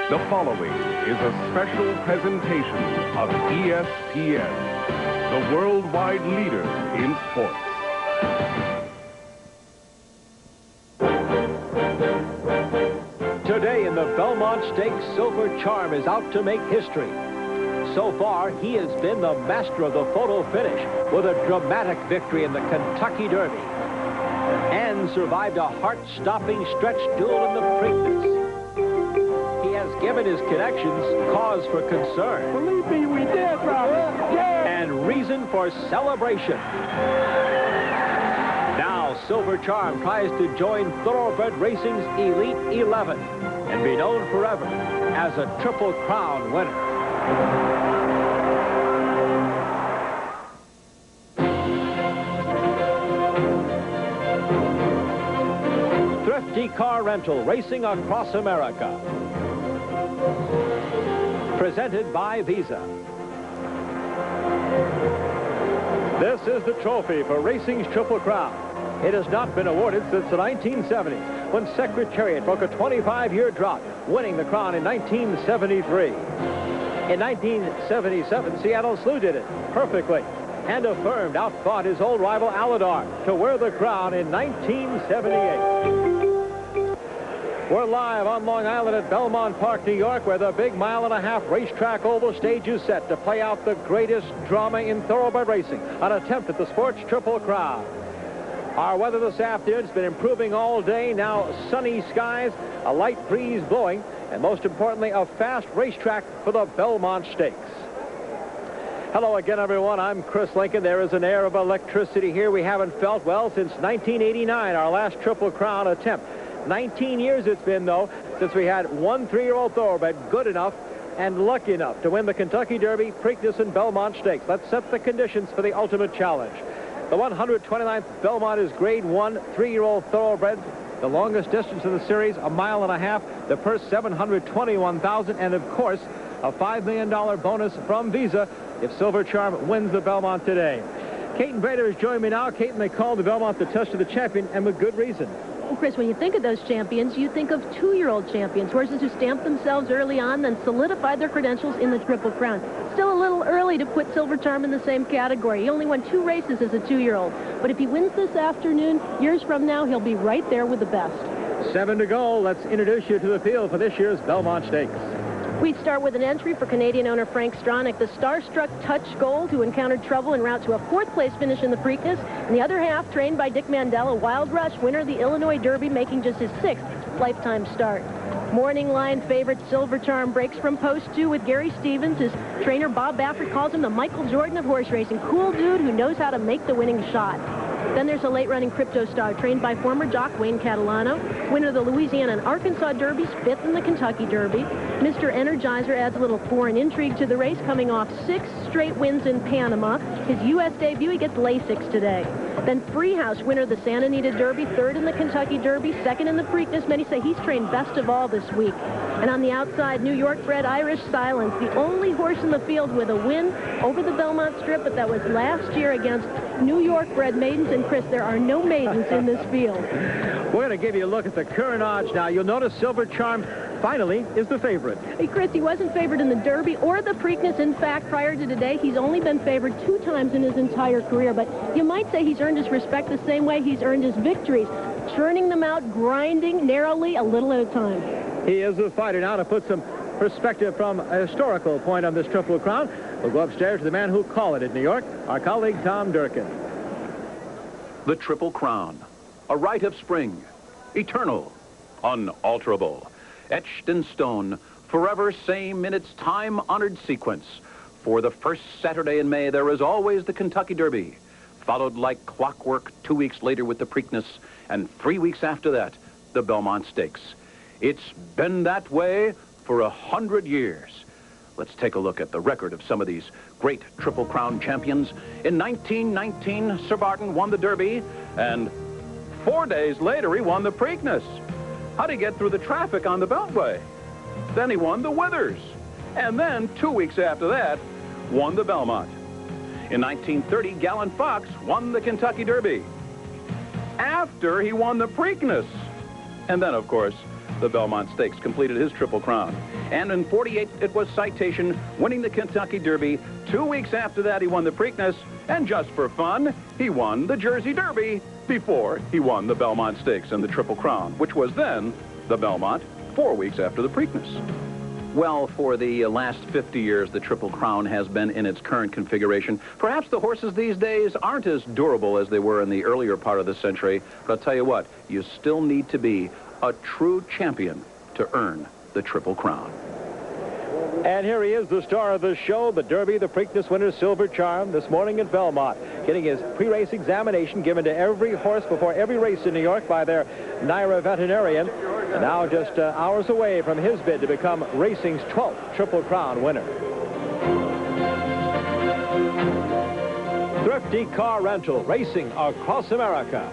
The following is a special presentation of ESPN, the worldwide leader in sports. Today in the Belmont Stakes, Silver Charm is out to make history. So far, he has been the master of the photo finish with a dramatic victory in the Kentucky Derby and survived a heart-stopping stretch duel in the Preakness. He has given his connections cause for concern. Believe me, we did, Robert. Yeah. And reason for celebration. Now, Silver Charm tries to join Thoroughbred Racing's Elite 11 and be known forever as a Triple Crown winner. Thrifty Car Rental, racing across America. Presented by Visa. This is the trophy for racing's Triple Crown. It has not been awarded since the 1970s, when Secretariat broke a 25-year drought, winning the crown in 1973. In 1977, Seattle Slew did it perfectly and affirmed outfought his old rival Aladar to wear the crown in 1978. We're live on Long Island at Belmont Park, New York, where the big mile-and-a-half racetrack oval stage is set to play out the greatest drama in thoroughbred racing, an attempt at the sport's Triple Crown. Our weather this afternoon has been improving all day. Now sunny skies, a light breeze blowing, and most importantly, a fast racetrack for the Belmont Stakes. Hello again, everyone. I'm Chris Lincoln. There is an air of electricity here we haven't felt, well, since 1989, our last Triple Crown attempt. 19 years it's been, though, since we had one 3-year-old thoroughbred good enough and lucky enough to win the Kentucky Derby, Preakness, and Belmont Stakes. Let's set the conditions for the ultimate challenge. The 129th Belmont is Grade 1 3-year-old thoroughbred. The longest distance in the series, a mile-and-a-half. The purse, $721,000, and of course, a $5 million bonus from Visa if Silver Charm wins the Belmont today. Kate Brader has joined me now. Kate, they call the Belmont the test of the champion, and with good reason. Well, Chris, when you think of those champions, you think of 2-year-old champions, horses who stamped themselves early on, then solidified their credentials in the Triple Crown. Still a little early to put Silver Charm in the same category. He only won 2 races as a 2-year-old. But if he wins this afternoon, years from now, he'll be right there with the best. 7 to go. Let's introduce you to the field for this year's Belmont Stakes. We start with an entry for Canadian owner Frank Stronach, the starstruck Touch Gold, who encountered trouble en route to a 4th-place finish in the Preakness. In the other half, trained by Dick Mandela, Wild Rush, winner of the Illinois Derby, making just his 6th lifetime start. Morning line favorite Silver Charm breaks from post 2 with Gary Stevens. His trainer Bob Baffert calls him the Michael Jordan of horse racing. Cool dude who knows how to make the winning shot. Then there's a late-running Crypto Star, trained by former jock Wayne Catalano, winner of the Louisiana and Arkansas Derbies, 5th in the Kentucky Derby. Mr. Energizer adds a little foreign intrigue to the race, coming off 6 straight wins in Panama. His U.S. debut, he gets Lasix today. Then Freehouse, winner of the Santa Anita Derby, 3rd in the Kentucky Derby, 2nd in the Preakness. Many say he's trained best of all this week. And on the outside, New York-bred Irish Silence, the only horse in the field with a win over the Belmont Strip, but that was last year against New York-bred maidens. And Chris, there are no maidens in this field. We're going to give you a look at the current odds now. You'll notice Silver Charm finally is the favorite. Hey, Chris, he wasn't favored in the Derby or the Preakness. In fact, prior to today, he's only been favored 2 times in his entire career. But you might say he's earned his respect the same way he's earned his victories, churning them out, grinding narrowly, a little at a time. He is a fighter. Now, to put some perspective from a historical point on this Triple Crown, we'll go upstairs to the man who called it in New York, our colleague Tom Durkin. The Triple Crown, a rite of spring, eternal, unalterable, etched in stone, forever same in its time-honored sequence. For the first Saturday in May, there is always the Kentucky Derby, followed like clockwork 2 weeks later with the Preakness, and 3 weeks after that, the Belmont Stakes. It's been that way for 100 years. Let's take a look at the record of some of these great Triple Crown champions. In 1919, Sir Barton won the Derby, and 4 days later, he won the Preakness. How'd he get through the traffic on the Beltway? Then he won the Withers, and then 2 weeks after that, won the Belmont. In 1930, Gallant Fox won the Kentucky Derby after he won the Preakness. And then, of course, the Belmont Stakes, completed his Triple Crown. And in 48, it was Citation winning the Kentucky Derby. 2 weeks after that, he won the Preakness. And just for fun, he won the Jersey Derby before he won the Belmont Stakes and the Triple Crown, which was then the Belmont 4 weeks after the Preakness. Well, for the last 50 years, the Triple Crown has been in its current configuration. Perhaps the horses these days aren't as durable as they were in the earlier part of the century, but I'll tell you what, you still need to be a true champion to earn the Triple Crown. And here he is, the star of the show, the Derby, the Preakness winner, Silver Charm, this morning at Belmont, getting his pre-race examination given to every horse before every race in New York by their NYRA veterinarian. And now just hours away from his bid to become racing's 12th Triple Crown winner. Thrifty Car Rental, racing across America,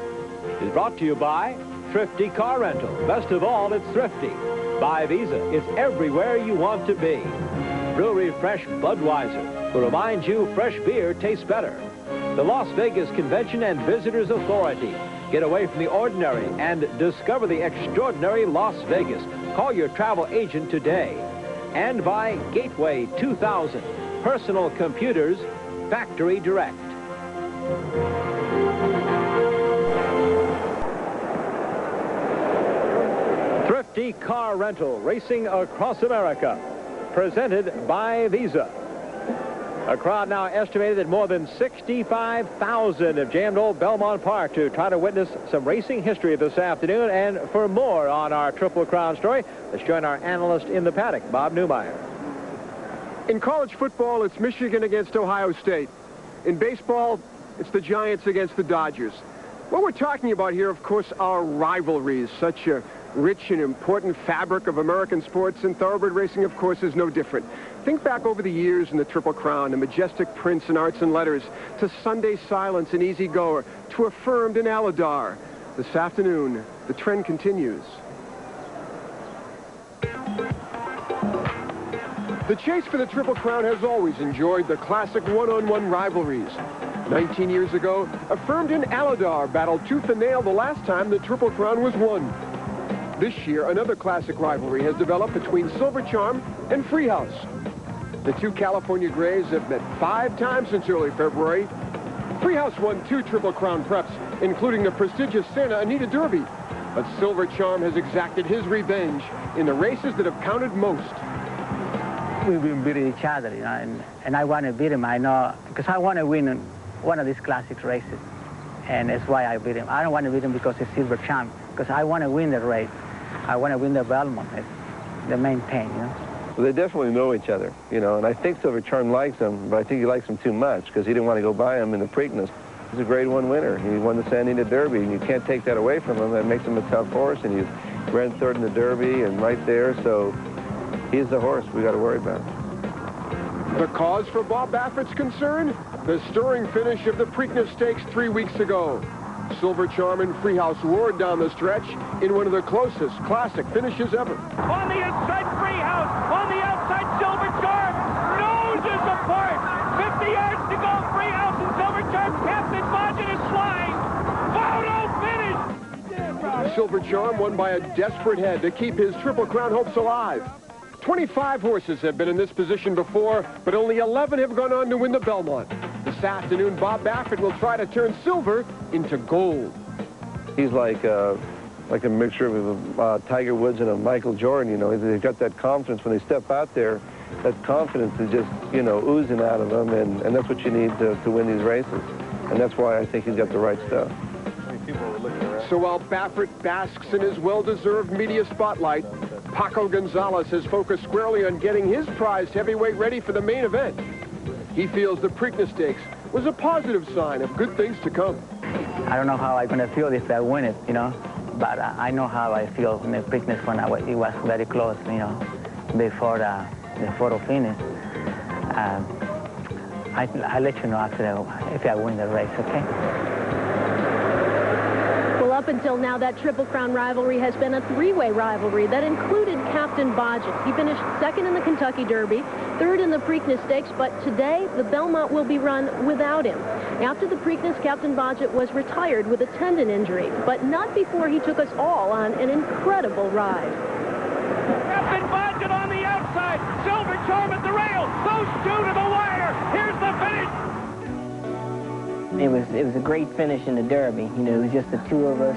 is brought to you by Thrifty Car Rental. Best of all, it's thrifty. By Visa, it's everywhere you want to be. Brewery Fresh Budweiser will remind you fresh beer tastes better. The Las Vegas Convention and Visitors Authority. Get away from the ordinary and discover the extraordinary Las Vegas. Call your travel agent today. And by Gateway 2000, personal computers, factory direct. Thrifty Car Rental, racing across America, presented by Visa. A crowd now estimated at more than 65,000 have jammed old Belmont Park to try to witness some racing history this afternoon. And for more on our Triple Crown story, let's join our analyst in the paddock, Bob Newmeyer. In college football, it's Michigan against Ohio State. In baseball, it's the Giants against the Dodgers. What we're talking about here, of course, are rivalries. Such a rich and important fabric of American sports, and thoroughbred racing, of course, is no different. Think back over the years in the Triple Crown, the majestic Prince in Arts and Letters, to Sunday Silence and Easy Goer, to Affirmed in Aladar. This afternoon, the trend continues. The chase for the Triple Crown has always enjoyed the classic one-on-one rivalries. 19 years ago, Affirmed in Aladar battled tooth and nail the last time the Triple Crown was won. This year, another classic rivalry has developed between Silver Charm and Freehouse. The two California Grays have met 5 times since early February. Freehouse won 2 Triple Crown preps, including the prestigious Santa Anita Derby. But Silver Charm has exacted his revenge in the races that have counted most. We've been beating each other, you know, and I want to beat him. I know, because I want to win one of these classic races, and that's why I beat him. I don't want to beat him because he's Silver Charm, because I want to win the race. I want to win the Belmont. It's the main thing, you know. Well, they definitely know each other, you know, and I think Silver Charm likes him, but I think he likes him too much because he didn't want to go by him in the Preakness. He's a Grade 1 winner. He won the Santa Anita Derby, and you can't take that away from him. That makes him a tough horse, and he ran 3rd in the Derby and right there, so he's the horse we got to worry about. The cause for Bob Baffert's concern? The stirring finish of the Preakness Stakes 3 weeks ago. Silver Charm and Freehouse roared down the stretch in one of the closest classic finishes ever. On the inside, Freehouse. On the outside, Silver Charm. Noses apart. 50 yards to go. Freehouse and Silver Charm. Captain Bodgett is flying. Photo finish. Silver Charm won by a desperate head to keep his Triple Crown hopes alive. 25 horses have been in this position before, but only 11 have gone on to win the Belmont. This afternoon, Bob Baffert will try to turn silver into gold. He's like a mixture of Tiger Woods and a Michael Jordan, you know. They've got that confidence when they step out there. That confidence is just, you know, oozing out of them, and that's what you need to win these races. And that's why I think he's got the right stuff. So while Baffert basks in his well-deserved media spotlight, Paco Gonzalez has focused squarely on getting his prized heavyweight ready for the main event. He feels the Preakness Stakes was a positive sign of good things to come. I don't know how I'm going to feel if I win it, you know, but I know how I feel in the Preakness when it was very close, you know, before the photo finish. I'll let you know after if I win the race, okay? Well, up until now, that Triple Crown rivalry has been a 3-way rivalry that included Captain Bodgett. He finished 2nd in the Kentucky Derby, 3rd in the Preakness Stakes, but today the Belmont will be run without him. After the Preakness, Captain Bodgett was retired with a tendon injury, but not before he took us all on an incredible ride. Silver Charm at the rail. Those two to the wire. Here's the finish. It was a great finish in the Derby. You know, it was just the two of us.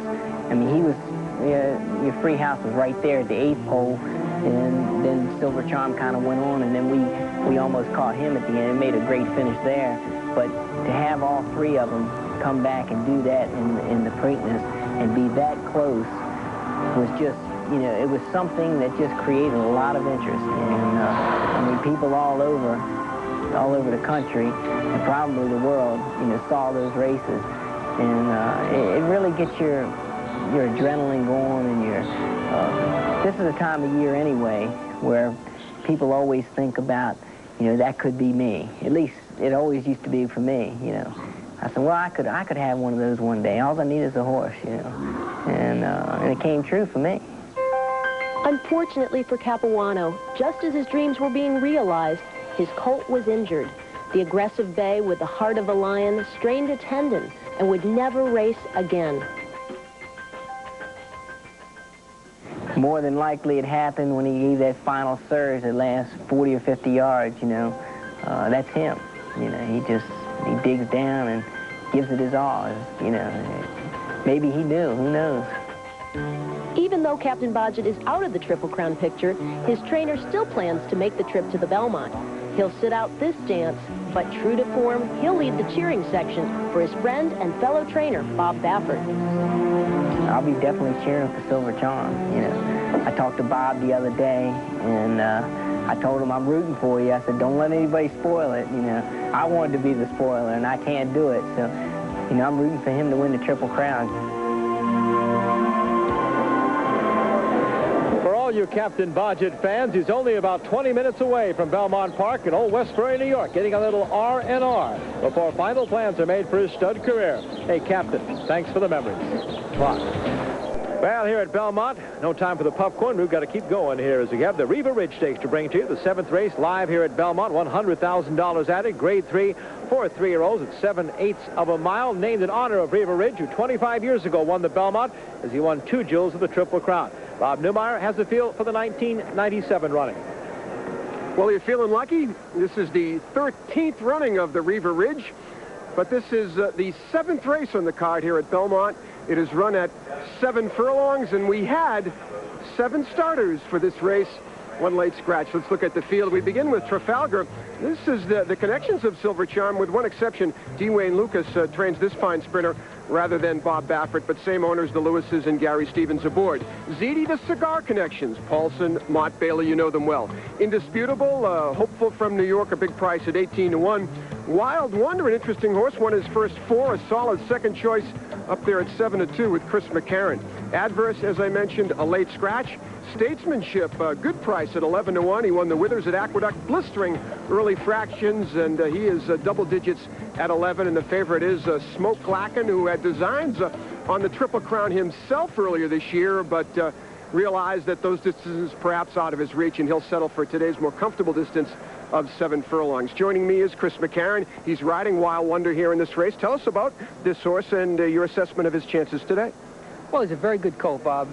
I mean, your free house was right there at the 8th pole, and then Silver Charm kind of went on, and then we almost caught him at the end. It made a great finish there. But to have all three of them come back and do that in the Preakness and be that close was just, you know, it was something that just created a lot of interest. And I mean, people all over the country and probably the world, you know, saw those races, and it really gets your adrenaline going, and this is a time of year anyway where people always think about, you know, that could be me. At least it always used to be for me, you know. I said, well, I could have one of those one day. All I need is a horse, you know. And it came true for me. Unfortunately for Capuano, just as his dreams were being realized, his colt was injured. The aggressive bay with the heart of a lion strained a tendon and would never race again. More than likely it happened when he gave that final surge that last 40 or 50 yards, you know. That's him. You know, he digs down and gives it his all, you know. Maybe he knew, who knows. Even though Captain Bodgett is out of the Triple Crown picture, his trainer still plans to make the trip to the Belmont. He'll sit out this dance, but true to form, he'll lead the cheering section for his friend and fellow trainer, Bob Baffert. I'll be definitely cheering for Silver Charm, you know. I talked to Bob the other day, and I told him I'm rooting for you. I said, don't let anybody spoil it, you know. I wanted to be the spoiler, and I can't do it, so, you know, I'm rooting for him to win the Triple Crown. For all you Captain Bodgett fans, he's only about 20 minutes away from Belmont Park in Old Westbury, New York, getting a little R&R before final plans are made for his stud career. Hey, Captain, thanks for the memories. Clock. Well, here at Belmont, no time for the popcorn. We've got to keep going here as we have the Riva Ridge Stakes to bring to you. The 7th race live here at Belmont, $100,000 added, grade 3 for 3-year-olds at 7/8 of a mile, named in honor of Riva Ridge, who 25 years ago won the Belmont as he won 2 jewels of the Triple Crown. Bob Newmeyer has the field for the 1997 running. Well, you're feeling lucky. This is the 13th running of the Riva Ridge, but this is the 7th race on the card here at Belmont. It is run at 7 furlongs, and we had 7 starters for this race. 1 late scratch. Let's look at the field. We begin with Trafalgar. This is the connections of Silver Charm, with one exception. D. Wayne Lucas trains this fine sprinter rather than Bob Baffert, but same owners, the Lewises and Gary Stevens aboard. ZD, the cigar connections. Paulson, Mott, Bailey, you know them well. Indisputable, hopeful from New York, a big price at 18-1. Wild Wonder, an interesting horse, won his first 4, a solid second choice up there at 7-2 with Chris McCarron. Adverse, as I mentioned, a late scratch. Statesmanship, good price at 11-1. He won the Withers at Aqueduct, blistering early fractions, and he is double digits at 11. And the favorite is Smoke Glacken, who had designs on the Triple Crown himself earlier this year, but realized that those distances perhaps out of his reach, and he'll settle for today's more comfortable distance of 7 furlongs. Joining me is Chris McCarron. He's riding Wild Wonder here in this race. Tell us about this horse and your assessment of his chances today. Well, he's a very good colt, Bob.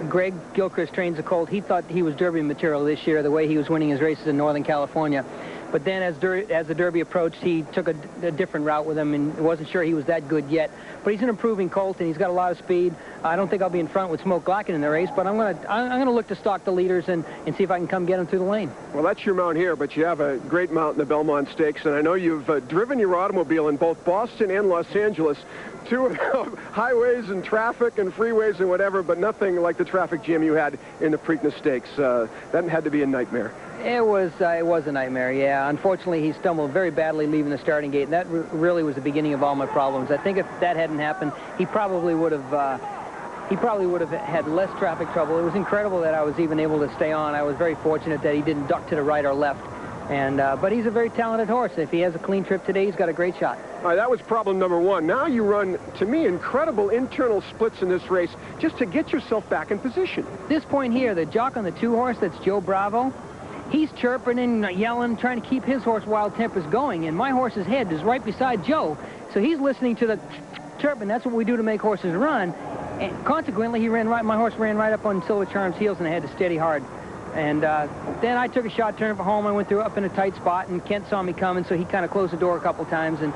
Greg Gilchrist trains the colt. He thought he was Derby material this year, the way he was winning his races in Northern California. But then as the Derby approached, he took a different route with him and wasn't sure he was that good yet. But he's an improving colt, and he's got a lot of speed. I don't think I'll be in front with Smoke Glacken in the race, but I'm gonna look to stalk the leaders and see if I can come get him through the lane. Well, that's your mount here, but you have a great mount in the Belmont Stakes, and I know you've driven your automobile in both Boston and Los Angeles, 2 highways and traffic and freeways and whatever, but nothing like the traffic jam you had in the Preakness Stakes. That had to be a nightmare. It was a nightmare, yeah. Unfortunately, he stumbled very badly leaving the starting gate, and that really was the beginning of all my problems. I think if that hadn't happened, he probably would have had less traffic trouble. It was incredible that I was even able to stay on. I was very fortunate that he didn't duck to the right or left. And but he's a very talented horse. If he has a clean trip today, he's got a great shot. All right, that was problem number 1. Now you run, to me, incredible internal splits in this race just to get yourself back in position. This point here, the jock on the 2 horse, that's Joe Bravo, he's chirping and yelling, trying to keep his horse Wild Tempers going, and my horse's head is right beside Joe, so he's listening to the chirping. That's what we do to make horses run, and consequently, my horse ran right up on Silver Charm's heels, and I had to steady hard. And then I took a shot, turned for home. I went through up in a tight spot, and Kent saw me coming, so he kind of closed the door a couple times. And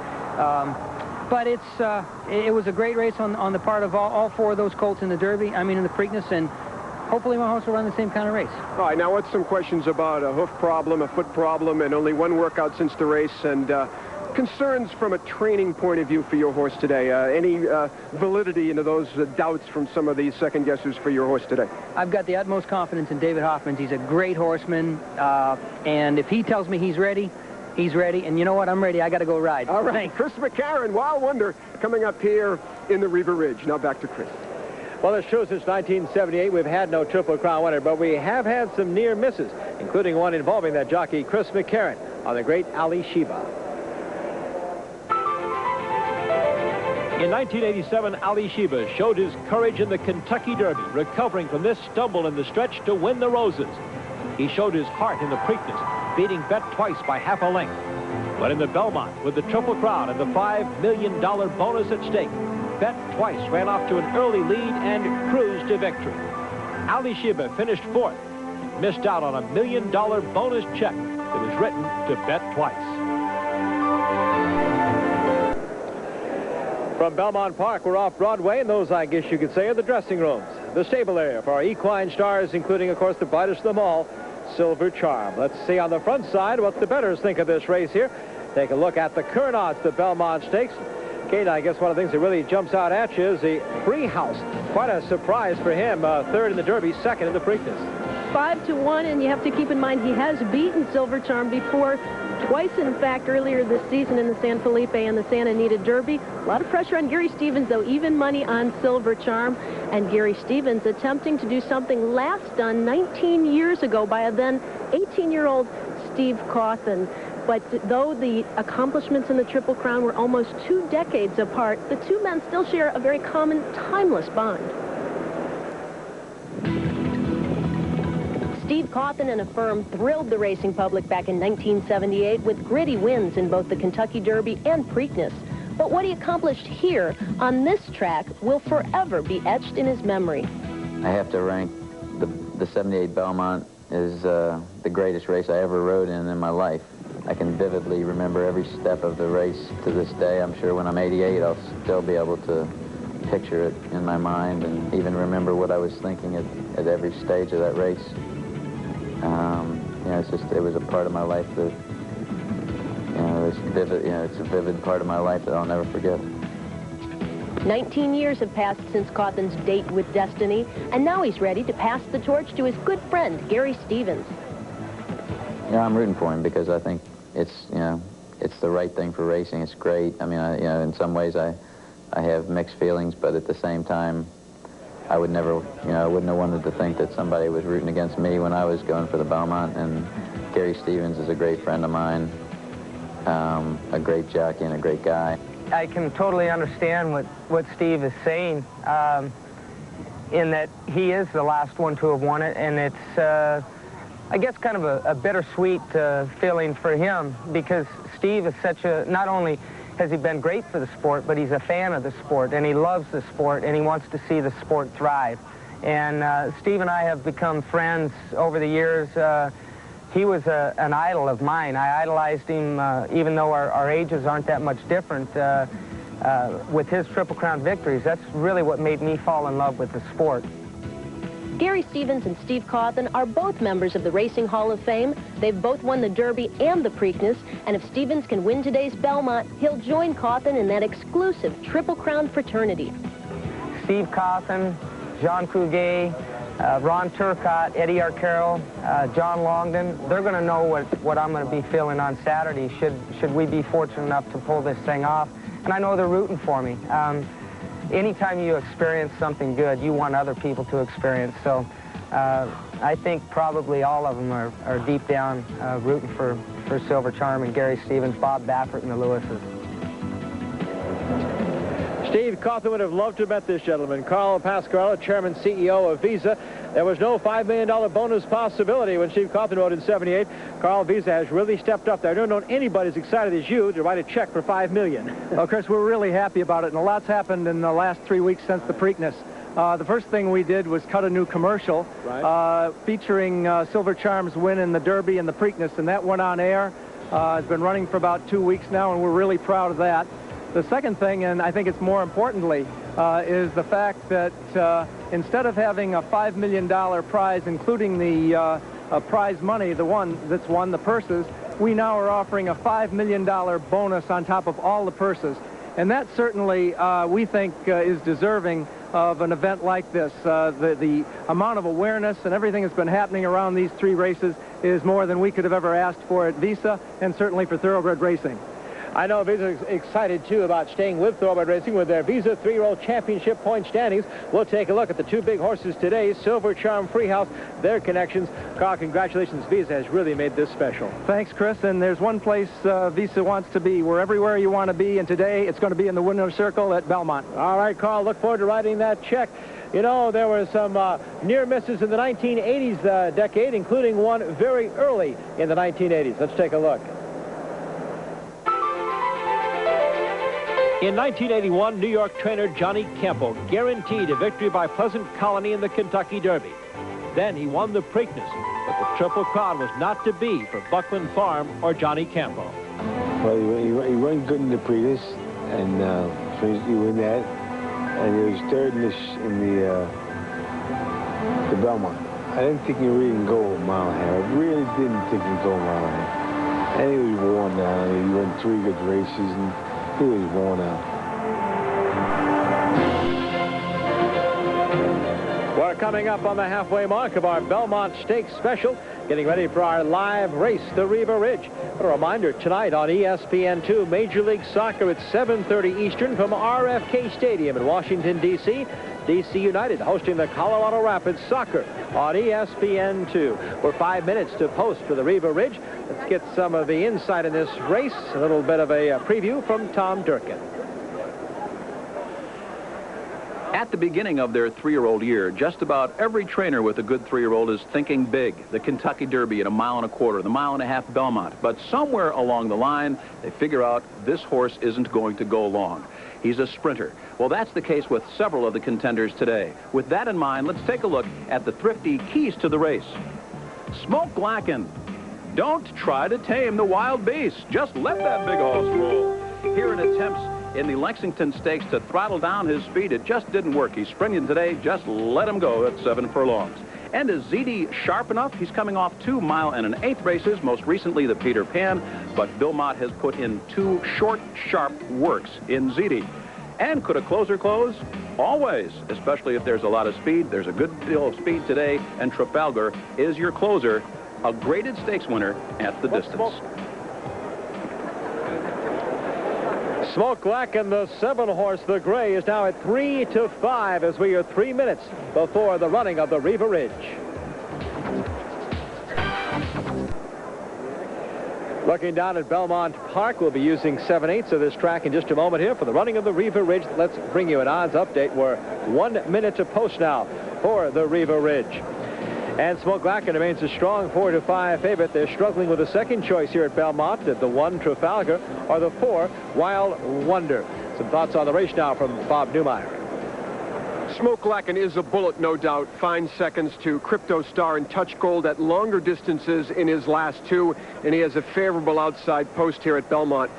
but it was a great race on the part of all four of those colts in the Derby. I mean, in the Preakness, and hopefully my horse will run the same kind of race. All right, now what's some questions about a hoof problem, a foot problem, and only one workout since the race, and concerns from a training point of view for your horse today? Any validity into those doubts from some of these second guessers for your horse today? I've got the utmost confidence in David Hoffman's. He's a great horseman, and if he tells me he's ready, he's ready. And you know what? I'm ready. I got to go ride. All right, Thanks. Chris McCarron, Wild Wonder, coming up here in the Riva Ridge. Now back to Chris. Well, it's true, since 1978 we've had no Triple Crown winner, but we have had some near misses, including one involving that jockey Chris McCarron on the great Ali Shiva. In 1987, Ali Shiva showed his courage in the Kentucky Derby, recovering from this stumble in the stretch to win the Roses. He showed his heart in the Preakness, beating Bet Twice by half a length. But in the Belmont, with the Triple Crown and the $5 million bonus at stake, Bet Twice ran off to an early lead and cruised to victory. Ali Shiva finished fourth, missed out on a $1 million bonus check that was written to Bet Twice. From Belmont Park, we're off Broadway, and those, I guess you could say, are the dressing rooms. The stable area for our equine stars, including, of course, the brightest of them all, Silver Charm. Let's see on the front side what the bettors think of this race here. Take a look at the current odds, the Belmont Stakes. Kate, I guess one of the things that really jumps out at you is the Freehouse. Quite a surprise for him. Third in the Derby, second in the Preakness. 5-1, and you have to keep in mind he has beaten Silver Charm before. Twice, in fact, earlier this season in the San Felipe and the Santa Anita Derby. A lot of pressure on Gary Stevens, though, even money on Silver Charm. And Gary Stevens attempting to do something last done 19 years ago by a then 18-year-old Steve Cawthon. But though the accomplishments in the Triple Crown were almost 2 decades apart, the two men still share a very common, timeless bond. Steve Cawthon and a firm thrilled the racing public back in 1978 with gritty wins in both the Kentucky Derby and Preakness. But what he accomplished here on this track will forever be etched in his memory. I have to rank the 78 Belmont as the greatest race I ever rode in my life. I can vividly remember every step of the race to this day. I'm sure when I'm 88, I'll still be able to picture it in my mind and even remember what I was thinking at every stage of that race. You know, it was a part of my life that, you know, it's vivid. You know, it's a vivid part of my life that I'll never forget. 19 years have passed since Cawthon's date with Destiny, and now he's ready to pass the torch to his good friend, Gary Stevens. Yeah, I'm rooting for him because I think it's, you know, it's the right thing for racing. It's great. I mean, you know, in some ways I have mixed feelings, but at the same time, I would never, you know, I wouldn't have wanted to think that somebody was rooting against me when I was going for the Belmont. And Gary Stevens is a great friend of mine, a great jockey and a great guy. I can totally understand what Steve is saying, in that he is the last one to have won it, and it's, I guess, kind of a bittersweet feeling for him, because Steve is such a, not only has he been great for the sport, but he's a fan of the sport, and he loves the sport, and he wants to see the sport thrive. And Steve and I have become friends over the years. He was an idol of mine. I idolized him, even though our ages aren't that much different. With his Triple Crown victories, that's really what made me fall in love with the sport. Gary Stevens and Steve Cawthon are both members of the Racing Hall of Fame. They've both won the Derby and the Preakness, and if Stevens can win today's Belmont, he'll join Cawthon in that exclusive Triple Crown fraternity. Steve Cawthon, Jean Couguet, Ron Turcotte, Eddie Arcaro, John Longden, they're going to know what I'm going to be feeling on Saturday should we be fortunate enough to pull this thing off. And I know they're rooting for me. Anytime you experience something good, you want other people to experience. So I think probably all of them are deep down rooting for Silver Charm and Gary Stevens, Bob Baffert, and the Lewises. Steve Cawthon would have loved to have met this gentleman, Carl Pasquarella, Chairman, CEO of Visa. There was no $5 million bonus possibility when Steve Cawthon rode in '78. Carl, Visa has really stepped up there. I don't know anybody as excited as you to write a check for $5 million. Well, Chris, we're really happy about it, and a lot's happened in the last 3 weeks since the Preakness. The first thing we did was cut a new commercial featuring Silver Charm's win in the Derby and the Preakness, and that went on air. It's been running for about 2 weeks now, and we're really proud of that. The second thing, and I think it's more importantly, is the fact that instead of having a $5 million prize, including the prize money, the one that's won, the purses, we now are offering a $5 million bonus on top of all the purses. And that certainly, we think, is deserving of an event like this. The amount of awareness and everything that's been happening around these 3 races is more than we could have ever asked for at Visa, and certainly for thoroughbred racing. I know Visa's excited, too, about staying with thoroughbred racing with their Visa 3-year-old championship point standings. We'll take a look at the 2 big horses today, Silver Charm, Freehouse, their connections. Carl, congratulations. Visa has really made this special. Thanks, Chris. And there's one place Visa wants to be. We're everywhere you want to be, and today it's going to be in the winner's circle at Belmont. All right, Carl, look forward to writing that check. You know, there were some near misses in the 1980s decade, including one very early in the 1980s. Let's take a look. In 1981, New York trainer Johnny Campo guaranteed a victory by Pleasant Colony in the Kentucky Derby. Then he won the Preakness, but the Triple Crown was not to be for Buckland Farm or Johnny Campo. Well, he won good in the Preakness, and so he won that, and he was third in the Belmont. I didn't think he really can go a mile and a half. I really didn't think he could go a mile and a half. And he was worn down. He won 3 good races, and he was worn out. We're coming up on the halfway mark of our Belmont Stakes special, getting ready for our live race, the Riva Ridge. But a reminder, tonight on ESPN2, Major League Soccer at 7:30 Eastern from RFK Stadium in Washington, D.C. D.C. United hosting the Colorado Rapids Soccer on ESPN2. We're 5 minutes to post for the Riva Ridge. Let's get some of the insight in this race, a little bit of a preview from Tom Durkin. At the beginning of their 3-year-old year, just about every trainer with a good 3-year-old is thinking big. The Kentucky Derby at 1.25 miles, the 1.5 mile Belmont. But somewhere along the line, they figure out this horse isn't going to go long. He's a sprinter. Well, that's the case with several of the contenders today. With that in mind, let's take a look at the thrifty keys to the race. Smoke Blacken. Don't try to tame the wild beast. Just let that big horse roll. Here in attempts in the Lexington Stakes to throttle down his speed, it just didn't work. He's sprinting today. Just let him go at 7 furlongs. And is ZD sharp enough? He's coming off 2 mile and 1/8 races, most recently the Peter Pan, but Bill Mott has put in 2 short, sharp works in ZD. And could a closer close? Always, especially if there's a lot of speed. There's a good deal of speed today, and Trafalgar is your closer, a graded stakes winner at the distance. Smoke Blacken, the 7-horse, the gray, is now at 3-5 as we are 3 minutes before the running of the Riva Ridge. Looking down at Belmont Park, we'll be using 7/8 of this track in just a moment here for the running of the Riva Ridge. Let's bring you an odds update. We're 1 minute to post now for the Riva Ridge. And Smoke Blacken remains a strong 4-5 favorite. They're struggling with the second choice here at Belmont, at the 1 Trafalgar or the 4 Wild Wonder. Some thoughts on the race now from Bob Newmeyer. Smoke Blacken is a bullet, no doubt. Fine seconds to Crypto Star and Touch Gold at longer distances in his last 2, and he has a favorable outside post here at Belmont.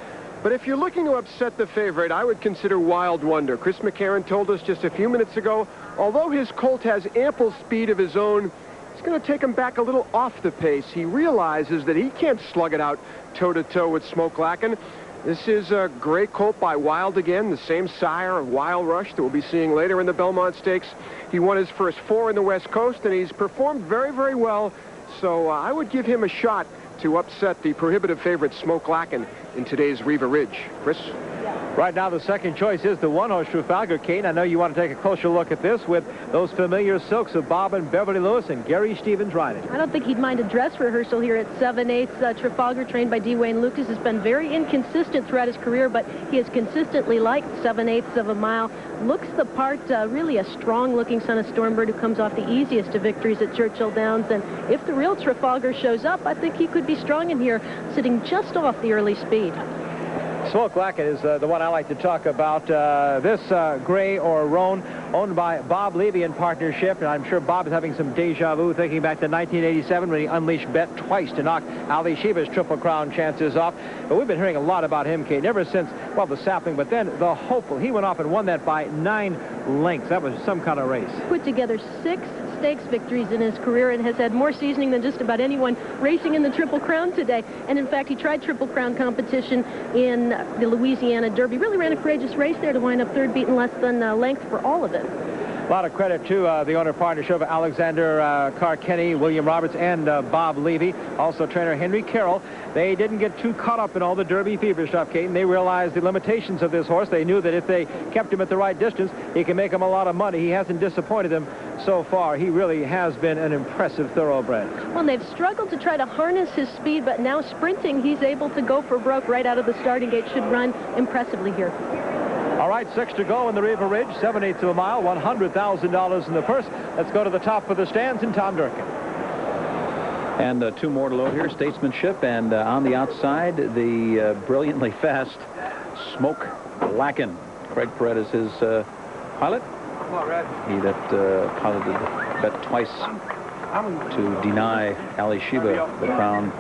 But if you're looking to upset the favorite, I would consider Wild Wonder. Chris McCarron told us just a few minutes ago, although his colt has ample speed of his own, it's going to take him back a little off the pace. He realizes that he can't slug it out toe-to-toe with Smoke Blacken. This is a great colt by Wild again, the same sire of Wild Rush that we'll be seeing later in the Belmont Stakes. He won his first 4 in the West Coast, and he's performed very, very well. So I would give him a shot to upset the prohibitive favorite Smoke Blacken in today's Riva Ridge. Chris? Right now, the second choice is the 1-horse Trafalgar. Kane, I know you want to take a closer look at this with those familiar silks of Bob and Beverly Lewis and Gary Stevens riding. I don't think he'd mind a dress rehearsal here at 7/8. Trafalgar, trained by D. Wayne Lucas, has been very inconsistent throughout his career, but he has consistently liked 7/8 of a mile. Looks the part, really a strong-looking son of Stormbird who comes off the easiest of victories at Churchill Downs. And if the real Trafalgar shows up, I think he could be strong in here, sitting just off the early speed. Smoke Lackett is the one I like to talk about. This gray or roan, owned by Bob Levy in partnership, and I'm sure Bob is having some deja vu thinking back to 1987 when he unleashed Bet twice to knock Ali Shiba's Triple Crown chances off. But we've been hearing a lot about him, Kate, ever since, well, the sapling, but then the hopeful. He went off and won that by 9 lengths. That was some kind of race. Put together 6 stakes victories in his career and has had more seasoning than just about anyone racing in the Triple Crown today. And in fact, he tried Triple Crown competition in the Louisiana Derby. Really ran a courageous race there to wind up third, beaten less than length for all of it. A lot of credit to the owner partnership of Alexander Carr-Kenny, William Roberts, and Bob Levy. Also trainer Henry Carroll. They didn't get too caught up in all the Derby fever stuff, Kate, and they realized the limitations of this horse. They knew that if they kept him at the right distance, he can make them a lot of money. He hasn't disappointed them so far. He really has been an impressive thoroughbred. Well, they've struggled to try to harness his speed, but now sprinting, he's able to go for broke right out of the starting gate. Should run impressively here. All right, 6 to go in the Riva Ridge, 7/8 of a mile, $100,000 in the purse. Let's go to the top of the stands and Tom Durkin. And 2 more to load here, Statesmanship, and on the outside, the brilliantly fast Smoke Lacken. Craig Perret is his pilot. He that piloted Bet twice to deny Ali Shiba the crown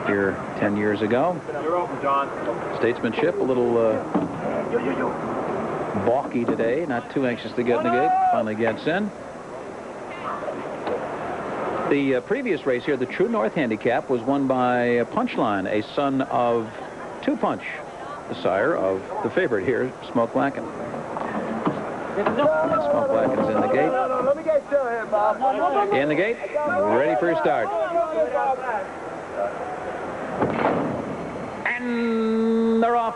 here 10 years ago. Statesmanship, a little balky today, not too anxious to get in the gate, finally gets in. The previous race here, the True North Handicap, was won by Punchline, a son of Two Punch, the sire of the favorite here, Smoke Lacken. And Smoke Lacken's in the gate. In the gate, ready for a start. And they're off.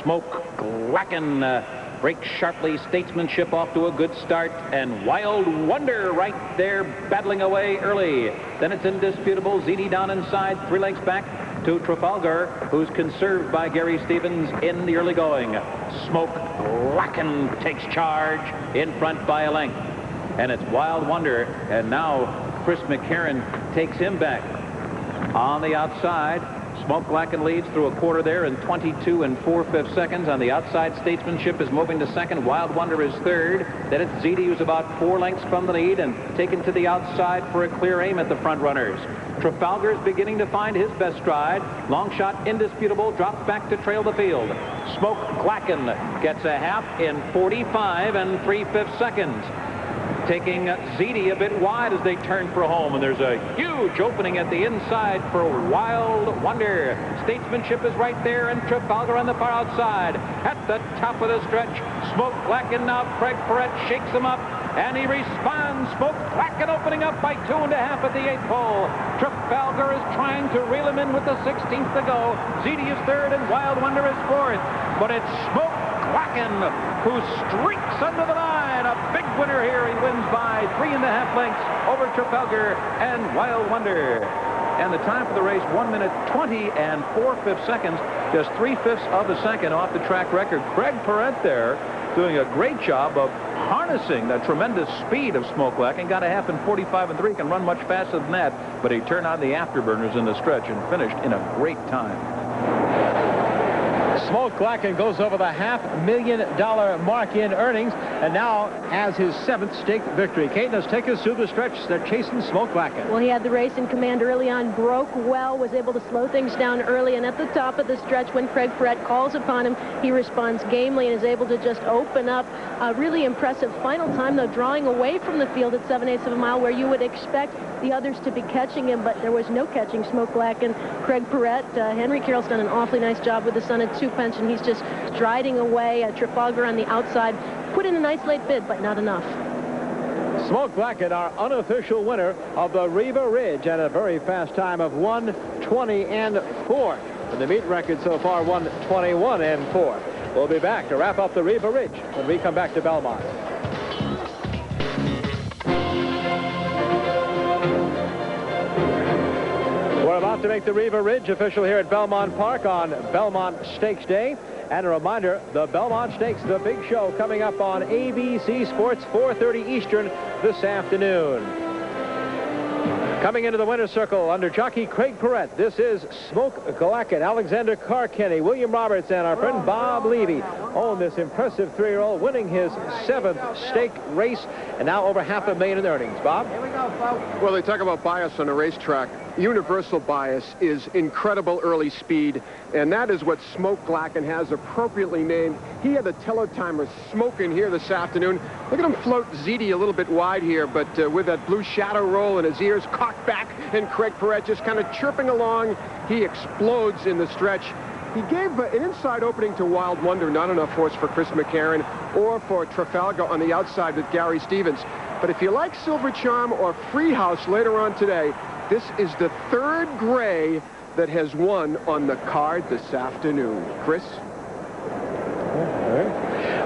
Smoke Lacken breaks sharply. Statesmanship off to a good start, and Wild Wonder right there battling away early. Then it's Indisputable. ZD down inside, 3 lengths back to Trafalgar, who's conserved by Gary Stevens in the early going. Smoke Lacken takes charge in front by a length, and it's Wild Wonder, and now Chris McCarron takes him back. On the outside, Smoke Lacken leads through a quarter there in 22 4/5 seconds. On the outside, Statesmanship is moving to second. Wild Wonder is third. Then it's ZD, who's about 4 lengths from the lead and taken to the outside for a clear aim at the front runners. Trafalgar is beginning to find his best stride. Long shot Indisputable drops back to trail the field. Smoke Lacken gets a half in 45 3/5 seconds. Taking ZD a bit wide as they turn for home, and there's a huge opening at the inside for Wild Wonder. Statesmanship is right there, and Trafalgar on the far outside. At the top of the stretch, Smoke Lacken now. Craig Perret shakes him up, and he responds. Smoke Lacken opening up by 2.5 at the 8th hole. Trafalgar is trying to reel him in with the 16th to go. ZD is third, and Wild Wonder is fourth. But it's Smoke Lacken who streaks under the line. A big winner here. He wins by 3.5 lengths over Trafalgar and Wild Wonder. And the time for the race, 1 minute 20 4/5 seconds, just 3/5 of a second off the track record. Craig Perret there doing a great job of harnessing the tremendous speed of Smoke Lacken. Got a half in 45 3, can run much faster than that, but he turned on the afterburners in the stretch and finished in a great time. Smoke Lacken goes over the $500,000 mark in earnings, and now has his 7th stake victory. Kate, let's take us through the stretch. They're chasing Smoke Lacken. Well, he had the race in command early on, broke well, was able to slow things down early, and at the top of the stretch, when Craig Perret calls upon him, he responds gamely and is able to just open up. A really impressive final time, though, drawing away from the field at 7/8 of a mile, where you would expect the others to be catching him, but there was no catching Smoke Lacken. Craig Perret, Henry Carroll's done an awfully nice job with the son at 2 Punch, and he's just striding away. Trafalgar on the outside put in a nice late bid, but not enough. Smoke Lacken, our unofficial winner of the Riva Ridge, at a very fast time of 1:20 4. And the meet record so far, 1:21 4. We'll be back to wrap up the Riva Ridge when we come back to Belmont. We're about to make the Riva Ridge official here at Belmont Park on Belmont Stakes Day. And a reminder, the Belmont Stakes, the big show, coming up on ABC Sports, 4:30 Eastern this afternoon. Coming into the winner's circle under jockey Craig Perrette, this is Smoke Glacken, Alexander Carkenny, William Roberts, and our friend Bob Levy own this impressive 3-year-old, winning his 7th stake race, and now over $500,000 in earnings. Bob? Here we go, folks. Well, they talk about bias on a racetrack. Universal bias is incredible early speed, and that is what Smoke Glacken has appropriately named. He had the teletimer smoking here this afternoon. Look at him float ZD a little bit wide here, but with that blue shadow roll and his ears cocked back, and Craig Perrette just kind of chirping along, he explodes in the stretch. He gave an inside opening to Wild Wonder, not enough horse for Chris McCarron or for Trafalgar on the outside with Gary Stevens. But if you like Silver Charm or Freehouse later on today, this is the 3rd gray that has won on the card this afternoon. Chris?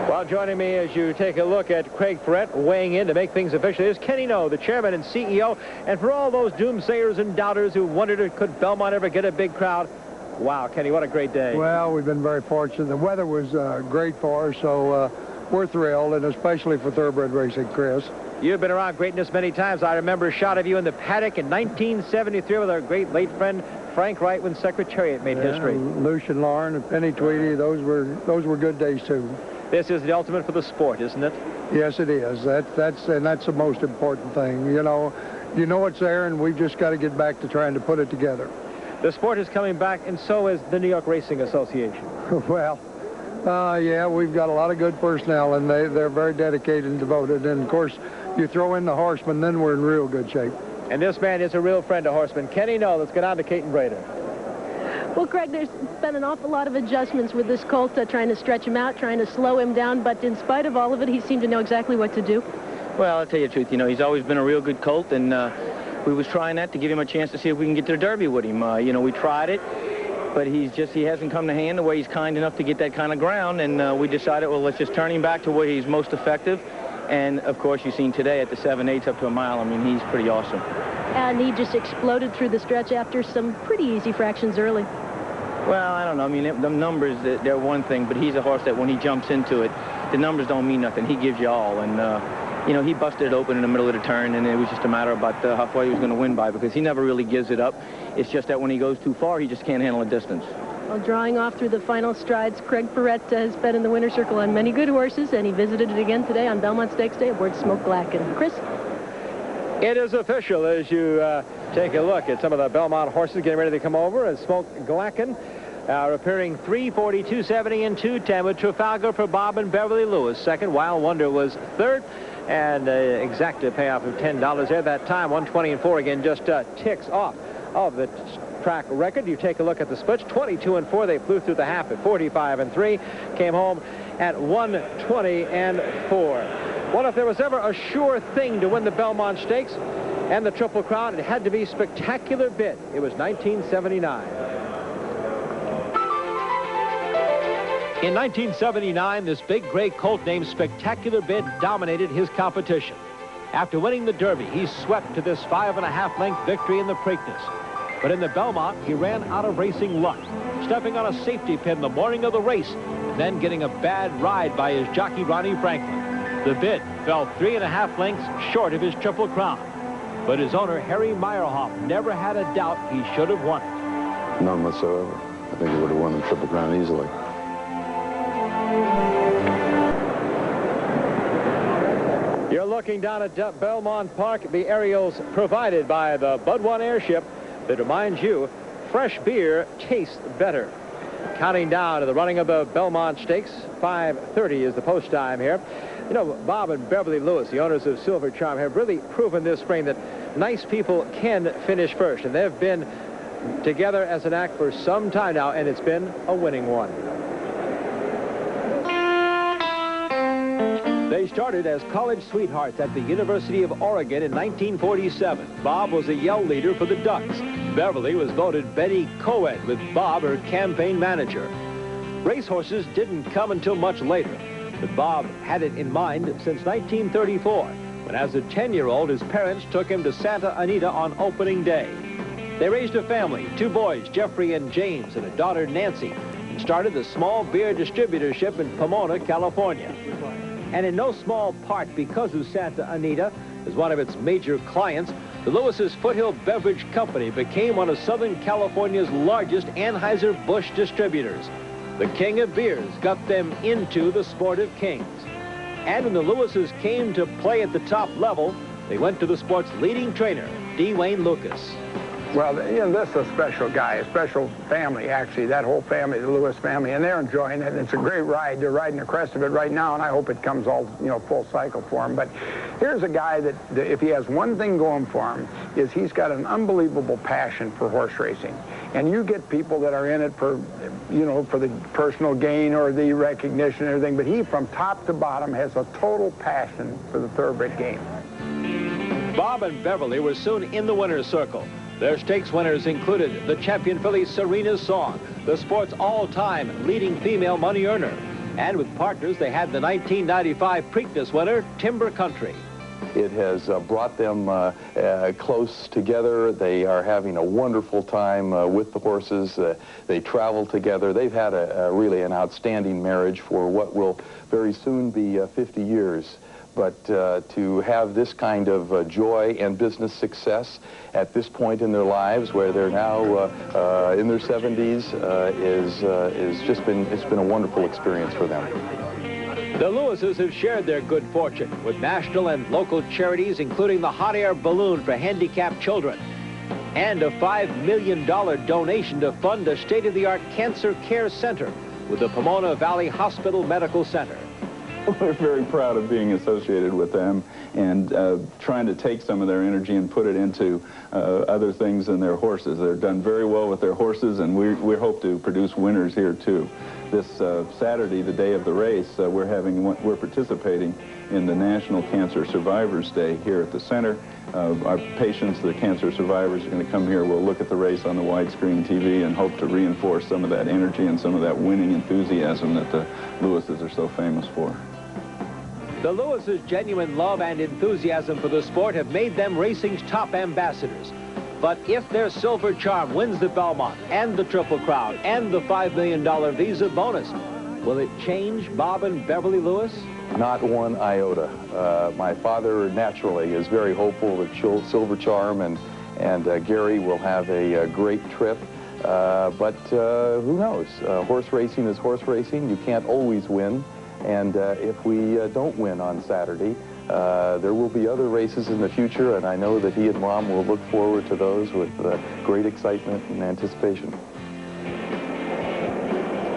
Well, joining me as you take a look at Craig Perrette weighing in to make things official is Kenny No, the chairman and CEO. And for all those doomsayers and doubters who wondered could Belmont ever get a big crowd, wow, Kenny, what a great day. Well, we've been very fortunate. The weather was great for us, so we're thrilled, and especially for thoroughbred racing, Chris. You've been around greatness many times. I remember a shot of you in the paddock in 1973 with our great late friend Frank Wright when Secretariat made history. Lucian Lauren and Penny Tweedy, those were good days too. This is the ultimate for the sport, isn't it? Yes, it is. That's the most important thing. You know it's there, and we've just got to get back to trying to put it together. The sport is coming back, and so is the New York Racing Association. Well, yeah, we've got a lot of good personnel, and they're very dedicated and devoted. And of course, you throw in the horsemen, then we're in real good shape. And this man is a real friend of horsemen. Kenny No, let's get on to Caton Brader. Well, Craig, there's been an awful lot of adjustments with this colt, trying to stretch him out, trying to slow him down, but in spite of all of it, he seemed to know exactly what to do. Well, I'll tell you the truth, he's always been a real good colt, and we was trying that to give him a chance to see if we can get to the Derby with him. We tried it, but he hasn't come to hand the way he's kind enough to get that kind of ground, and we decided, well, let's just turn him back to where he's most effective. And, of course, you've seen today at the 7/8 up to a mile. I mean, he's pretty awesome. And he just exploded through the stretch after some pretty easy fractions early. Well, I don't know. I mean, the numbers, they're one thing, but he's a horse that when he jumps into it, the numbers don't mean nothing. He gives you all. And, he busted it open in the middle of the turn, and it was just a matter about how far he was going to win by, because he never really gives it up. It's just that when he goes too far, he just can't handle the distance. Well, drawing off through the final strides, Craig Perrette has been in the winner's circle on many good horses, and he visited it again today on Belmont Stakes Day aboard Smoke Glacken. Chris? It is official as you take a look at some of the Belmont horses getting ready to come over, and Smoke Glacken appearing 340, 270, and 210 with Trafalgar for Bob and Beverly Lewis. Second, Wild Wonder was third, and exact payoff of $10 there. That time, 120 and 4 again, just ticks off of the track record. You take a look at the splits, 22 and 4. They flew through the half at 45 and 3, came home at 120 and 4. Well, if there was ever a sure thing to win the Belmont Stakes and the Triple Crown, it had to be Spectacular Bid. It was 1979. In 1979, this big gray colt named Spectacular Bid dominated his competition. After winning the Derby, he swept to this 5.5-length victory in the Preakness. But in the Belmont, he ran out of racing luck, stepping on a safety pin the morning of the race, and then getting a bad ride by his jockey, Ronnie Franklin. The Bid fell 3.5 lengths short of his Triple Crown. But his owner, Harry Meyerhoff, never had a doubt he should have won it. None whatsoever. I think he would have won the Triple Crown easily. You're looking down at Belmont Park, the aerials provided by the Bud One airship that reminds you, fresh beer tastes better. Counting down to the running of the Belmont Stakes, 5:30 is the post time here. Bob and Beverly Lewis, the owners of Silver Charm, have really proven this spring that nice people can finish first, and they've been together as an act for some time now, and it's been a winning one. They started as college sweethearts at the University of Oregon in 1947. Bob was a yell leader for the Ducks. Beverly was voted Betty Coed, with Bob her campaign manager. Racehorses didn't come until much later, but Bob had it in mind since 1934, when as a 10-year-old, his parents took him to Santa Anita on opening day. They raised a family, 2 boys, Jeffrey and James, and a daughter, Nancy, and started the small beer distributorship in Pomona, California. And in no small part because of Santa Anita, as one of its major clients, The Lewis's Foothill Beverage Company became one of Southern California's largest Anheuser-Busch distributors. The king of beers got them into the sport of kings. And when the Lewises came to play at the top level, they went to the sport's leading trainer, D. Wayne Lucas. Well, you know, this is a special guy, a special family, actually, that whole family, the Lewis family, and they're enjoying it. It's a great ride. They're riding the crest of it right now, and I hope it comes all, you know, full cycle for him. But here's a guy that if he has one thing going for him, is he's got an unbelievable passion for horse racing. And you get people that are in it for, you know, for the personal gain or the recognition and everything, but he, from top to bottom, has a total passion for the thoroughbred game. Bob and Beverly were soon in the winner's circle. Their stakes winners included the champion filly Serena's Song, the sport's all-time leading female money earner. And with partners, they had the 1995 Preakness winner, Timber Country. It has brought them close together. They are having a wonderful time with the horses. They travel together. They've had really an outstanding marriage for what will very soon be 50 years. But to have this kind of joy and business success at this point in their lives, where they're now in their 70s, it's been a wonderful experience for them. The Lewises have shared their good fortune with national and local charities, including the Hot Air Balloon for handicapped children, and a $5 million donation to fund a state-of-the-art cancer care center with the Pomona Valley Hospital Medical Center. We're very proud of being associated with them and trying to take some of their energy and put it into other things than their horses. They're done very well with their horses, and we hope to produce winners here too. This Saturday, the day of the race, we're participating in the National Cancer Survivors Day here at the center. Our patients, the cancer survivors, are going to come here. We'll look at the race on the widescreen TV and hope to reinforce some of that energy and some of that winning enthusiasm that the Lewises are so famous for. The Lewises' genuine love and enthusiasm for the sport have made them racing's top ambassadors. But if their Silver Charm wins the Belmont and the Triple Crown and the $5 million Visa bonus, will it change Bob and Beverly Lewis? Not one iota. My father naturally is very hopeful that Silver Charm and Gary will have a great trip. But who knows? Horse racing is horse racing. You can't always win. And if we don't win on Saturday, there will be other races in the future, and I know that he and Mom will look forward to those with great excitement and anticipation.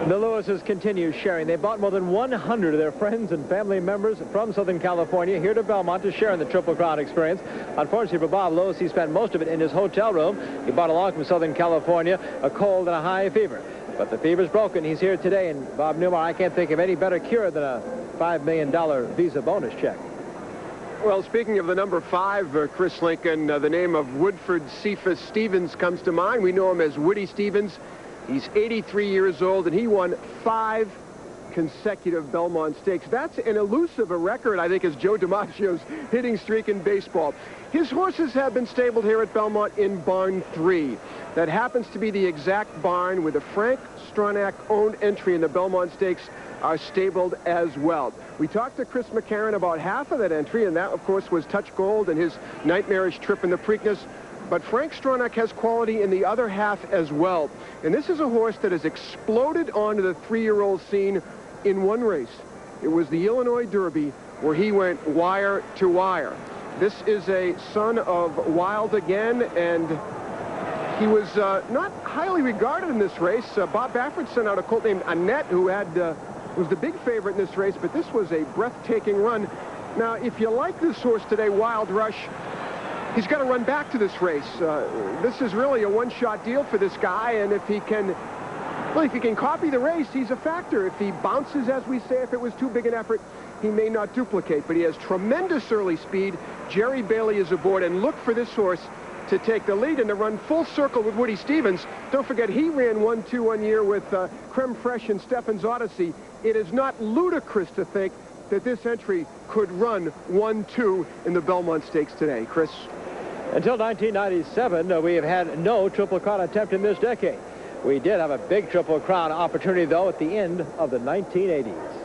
The Lewises continue sharing. They brought more than 100 of their friends and family members from Southern California here to Belmont to share in the Triple Crown experience. Unfortunately for Bob Lewis, he spent most of it in his hotel room. He brought along from Southern California a cold and a high fever. But the fever's broken. He's here today, and Bob Newmar, I can't think of any better cure than a $5 million Visa bonus check. Well, speaking of the number 5, Chris Lincoln, the name of Woodford Cephas Stevens comes to mind. We know him as Woody Stevens. He's 83 years old, and he won 5 consecutive Belmont Stakes. That's an elusive record, I think, as Joe DiMaggio's hitting streak in baseball. His horses have been stabled here at Belmont in Barn 3. That happens to be the exact barn where the Frank Stronach-owned entry in the Belmont Stakes are stabled as well. We talked to Chris McCarron about half of that entry, and that, of course, was Touch Gold and his nightmarish trip in the Preakness. But Frank Stronach has quality in the other half as well. And this is a horse that has exploded onto the 3-year-old scene in one race. It was the Illinois Derby, where he went wire to wire. This is a son of Wild Again, and he was not highly regarded in this race. Bob Baffert sent out a colt named Annette, who was the big favorite in this race, but this was a breathtaking run. Now, if you like this horse today, Wild Rush, he's got to run back to this race. This is really a one-shot deal for this guy, and if he can copy the race, he's a factor. If he bounces, as we say, if it was too big an effort, he may not duplicate, but he has tremendous early speed. Jerry Bailey is aboard, and look for this horse to take the lead and to run full circle with Woody Stevens. Don't forget, he ran 1-2 one year with Creme Fraiche and Stefan's Odyssey. It is not ludicrous to think that this entry could run 1-2 in the Belmont Stakes today. Chris? Until 1997, we have had no Triple Crown attempt in this decade. We did have a big Triple Crown opportunity, though, at the end of the 1980s.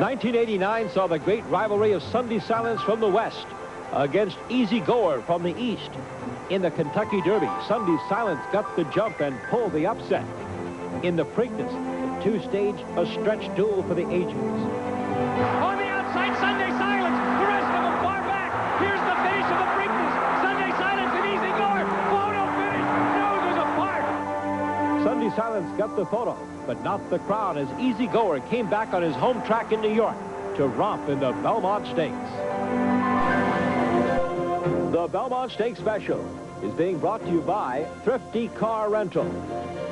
1989 saw the great rivalry of Sunday Silence from the West against Easy Goer from the East. In the Kentucky Derby, Sunday Silence got the jump and pulled the upset. In the Preakness, the two-stage, a stretch duel for the ages. On the outside, Sunday Silence. The rest of them far back. Here's the finish of the Preakness. Sunday Silence and Easy Goer. Photo finish. Noses apart. Sunday Silence got the photo, but not the crown, as Easy Goer came back on his home track in New York to romp in the Belmont Stakes. The Belmont Stakes Special is being brought to you by Thrifty Car Rental.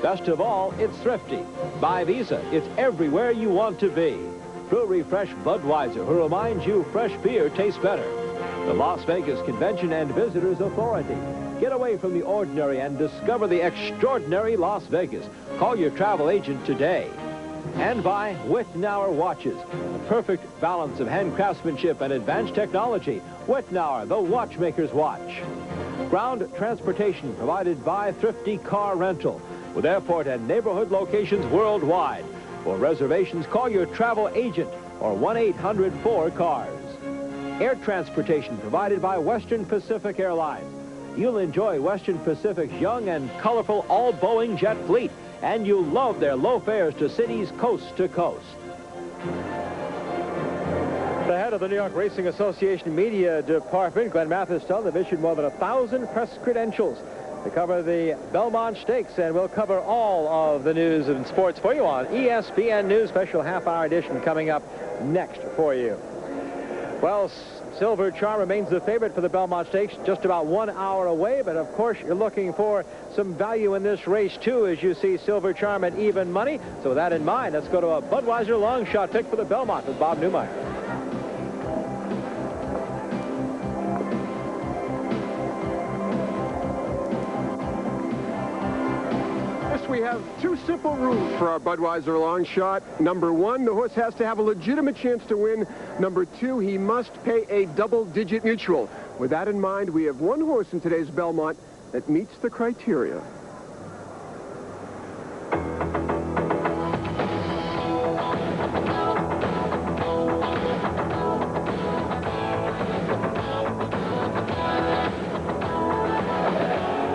Best of all, it's thrifty. By Visa, it's everywhere you want to be. Brewery Fresh Budweiser, who reminds you fresh beer tastes better. The Las Vegas Convention and Visitors Authority. Get away from the ordinary and discover the extraordinary Las Vegas. Call your travel agent today. And by Wittnauer Watches, a perfect balance of hand craftsmanship and advanced technology. Wittnauer, the watchmaker's watch. Ground transportation provided by Thrifty Car Rental, with airport and neighborhood locations worldwide. For reservations, call your travel agent or 1-800-4CARS. Air transportation provided by Western Pacific Airlines. You'll enjoy Western Pacific's young and colorful all-Boeing jet fleet, and you'll love their low fares to cities coast to coast. The head of the New York Racing Association Media Department, Glenn Mathis, they've issued more than 1,000 press credentials to cover the Belmont Stakes, and we'll cover all of the news and sports for you on ESPN News. Special half-hour edition coming up next for you. Well, Silver Charm remains the favorite for the Belmont Stakes, just about 1 hour away, but of course you're looking for some value in this race too, as you see Silver Charm at even money. So with that in mind, let's go to a Budweiser long shot pick for the Belmont with Bob Newmeyer. We have two simple rules for our Budweiser long shot. Number one, the horse has to have a legitimate chance to win. Number two, he must pay a double-digit mutual. With that in mind, we have one horse in today's Belmont that meets the criteria.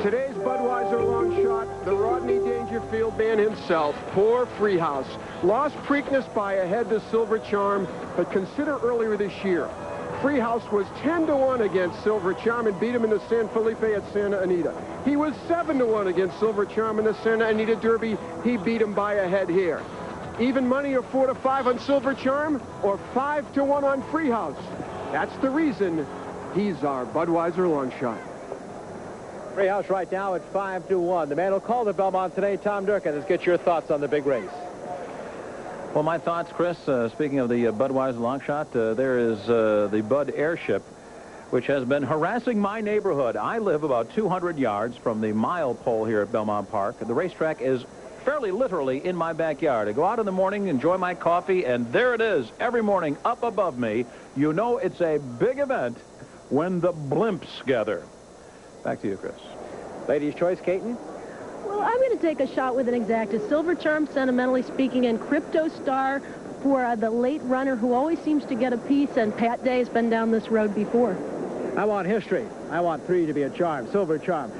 Today's Budweiser long shot, the Rodney Dangerfield man himself, poor Freehouse, lost Preakness by a head to Silver Charm, but consider earlier this year, Freehouse was 10-1 against Silver Charm and beat him in the San Felipe at Santa Anita. He was 7-1 against Silver Charm in the Santa Anita Derby. He beat him by a head here. Even money of 4-5 on Silver Charm or 5-1 on Freehouse. That's the reason he's our Budweiser long shot. Freehouse right now at 5-1. The man who'll call the Belmont today, Tom Durkin. Let's get your thoughts on the big race. Well, my thoughts, Chris, speaking of the Budweiser long shot, there is the Bud Airship, which has been harassing my neighborhood. I live about 200 yards from the mile pole here at Belmont Park. The racetrack is fairly literally in my backyard. I go out in the morning, enjoy my coffee, and there it is every morning up above me. You know it's a big event when the blimps gather. Back to you, Chris. Ladies' choice, Caton? Well, I'm going to take a shot with an exacta. Silver Charm, sentimentally speaking, and Crypto Star for the late runner who always seems to get a piece, and Pat Day has been down this road before. I want history. I want 3 to be a charm, Silver Charm.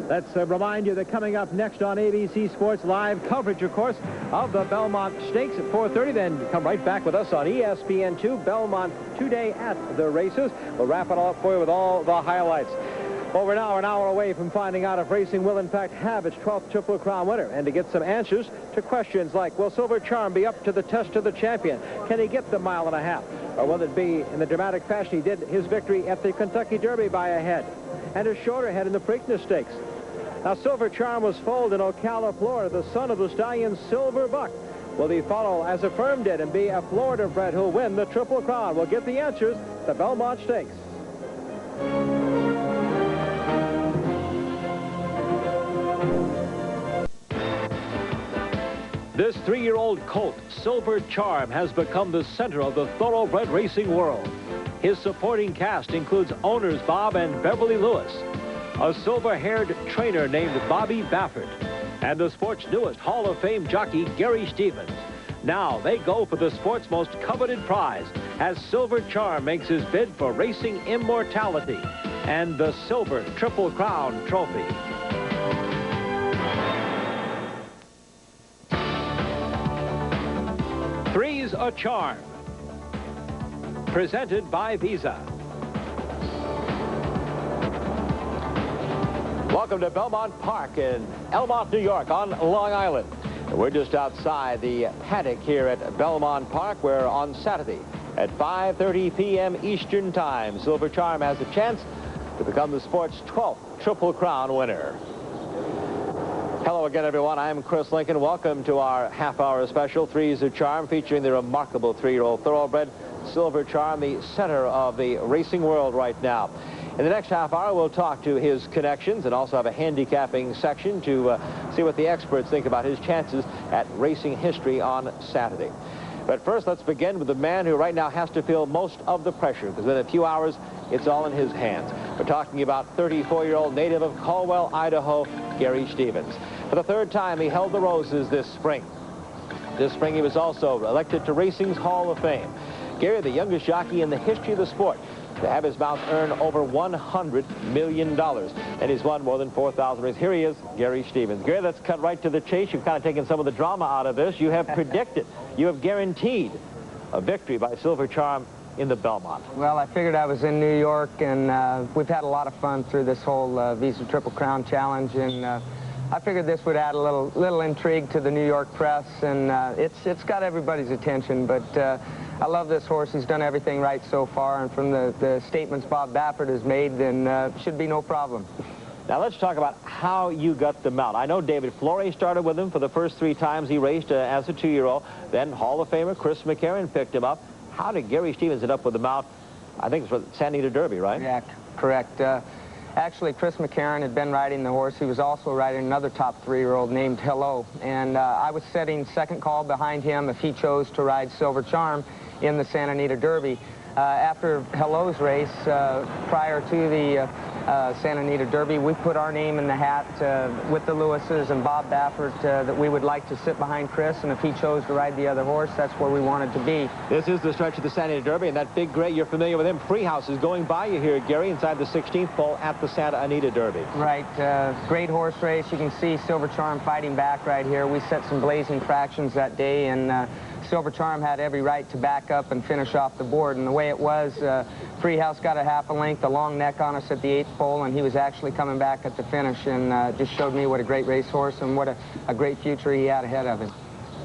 Let's remind you that coming up next on ABC Sports Live coverage, of course, of the Belmont Stakes at 4:30. Then come right back with us on ESPN2, Belmont today at the races. We'll wrap it all up for you with all the highlights. Well, we're now an hour away from finding out if racing will, in fact, have its 12th Triple Crown winner. And to get some answers to questions like, will Silver Charm be up to the test of the champion? Can he get the 1.5 miles? Or will it be in the dramatic fashion he did his victory at the Kentucky Derby by a head? And a shorter head in the Preakness Stakes. Now, Silver Charm was foaled in Ocala, Florida, the son of the stallion Silver Buck. Will he follow as a firm did and be a Florida bred who'll win the Triple Crown? We'll get the answers to the Belmont Stakes. This 3-year-old colt, Silver Charm, has become the center of the thoroughbred racing world. His supporting cast includes owners Bob and Beverly Lewis, a silver-haired trainer named Bobby Baffert, and the sport's newest Hall of Fame jockey, Gary Stevens. Now they go for the sport's most coveted prize as Silver Charm makes his bid for racing immortality and the Silver Triple Crown Trophy. Three's a Charm, presented by Visa. Welcome to Belmont Park in Elmont, New York on Long Island. We're just outside the paddock here at Belmont Park, where on Saturday at 5:30 p.m. Eastern Time, Silver Charm has a chance to become the sport's 12th Triple Crown winner. Hello again, everyone. I'm Chris Lincoln. Welcome to our half-hour special, Three's a Charm, featuring the remarkable 3-year-old thoroughbred Silver Charm, the center of the racing world right now. In the next half hour, we'll talk to his connections and also have a handicapping section to see what the experts think about his chances at racing history on Saturday. But first, let's begin with the man who right now has to feel most of the pressure, because in a few hours, it's all in his hands. We're talking about 34-year-old native of Caldwell, Idaho, Gary Stevens. For the third time, he held the roses this spring. This spring, he was also elected to Racing's Hall of Fame. Gary, the youngest jockey in the history of the sport to have his mount earn over $100 million. And he's won more than 4,000 races. Here he is, Gary Stevens. Gary, let's cut right to the chase. You've kind of taken some of the drama out of this. You have predicted, you have guaranteed a victory by Silver Charm in the Belmont. Well, I figured I was in New York, and we've had a lot of fun through this whole Visa Triple Crown Challenge, and I figured this would add a little intrigue to the New York press, and it's got everybody's attention, but I love this horse. He's done everything right so far, and from the statements Bob Baffert has made, then should be no problem. Now let's talk about how you got the mount. I know David Florey started with him for the first 3 times he raced as a 2-year-old. Then Hall of Famer Chris McCarron picked him up. How did Gary Stevens end up with the mount? I think it's for the Santa Anita Derby, right? Yeah, correct. Actually, Chris McCarron had been riding the horse. He was also riding another top 3-year-old named Hello. And I was setting second call behind him if he chose to ride Silver Charm in the Santa Anita Derby. After Hello's race, prior to the Santa Anita Derby, we put our name in the hat with the Lewises and Bob Baffert that we would like to sit behind Chris, and if he chose to ride the other horse, that's where we wanted to be. This is the stretch of the Santa Anita Derby, and that big gray, you're familiar with him. Freehouse is going by you here, Gary, inside the 16th pole at the Santa Anita Derby. Right. Great horse race. You can see Silver Charm fighting back right here. We set some blazing fractions that day, and Silver Charm had every right to back up and finish off the board, and the way it was, Freehouse got a half a length, a long neck on us at the 8th pole, and he was actually coming back at the finish, and just showed me what a great racehorse and what a great future he had ahead of him.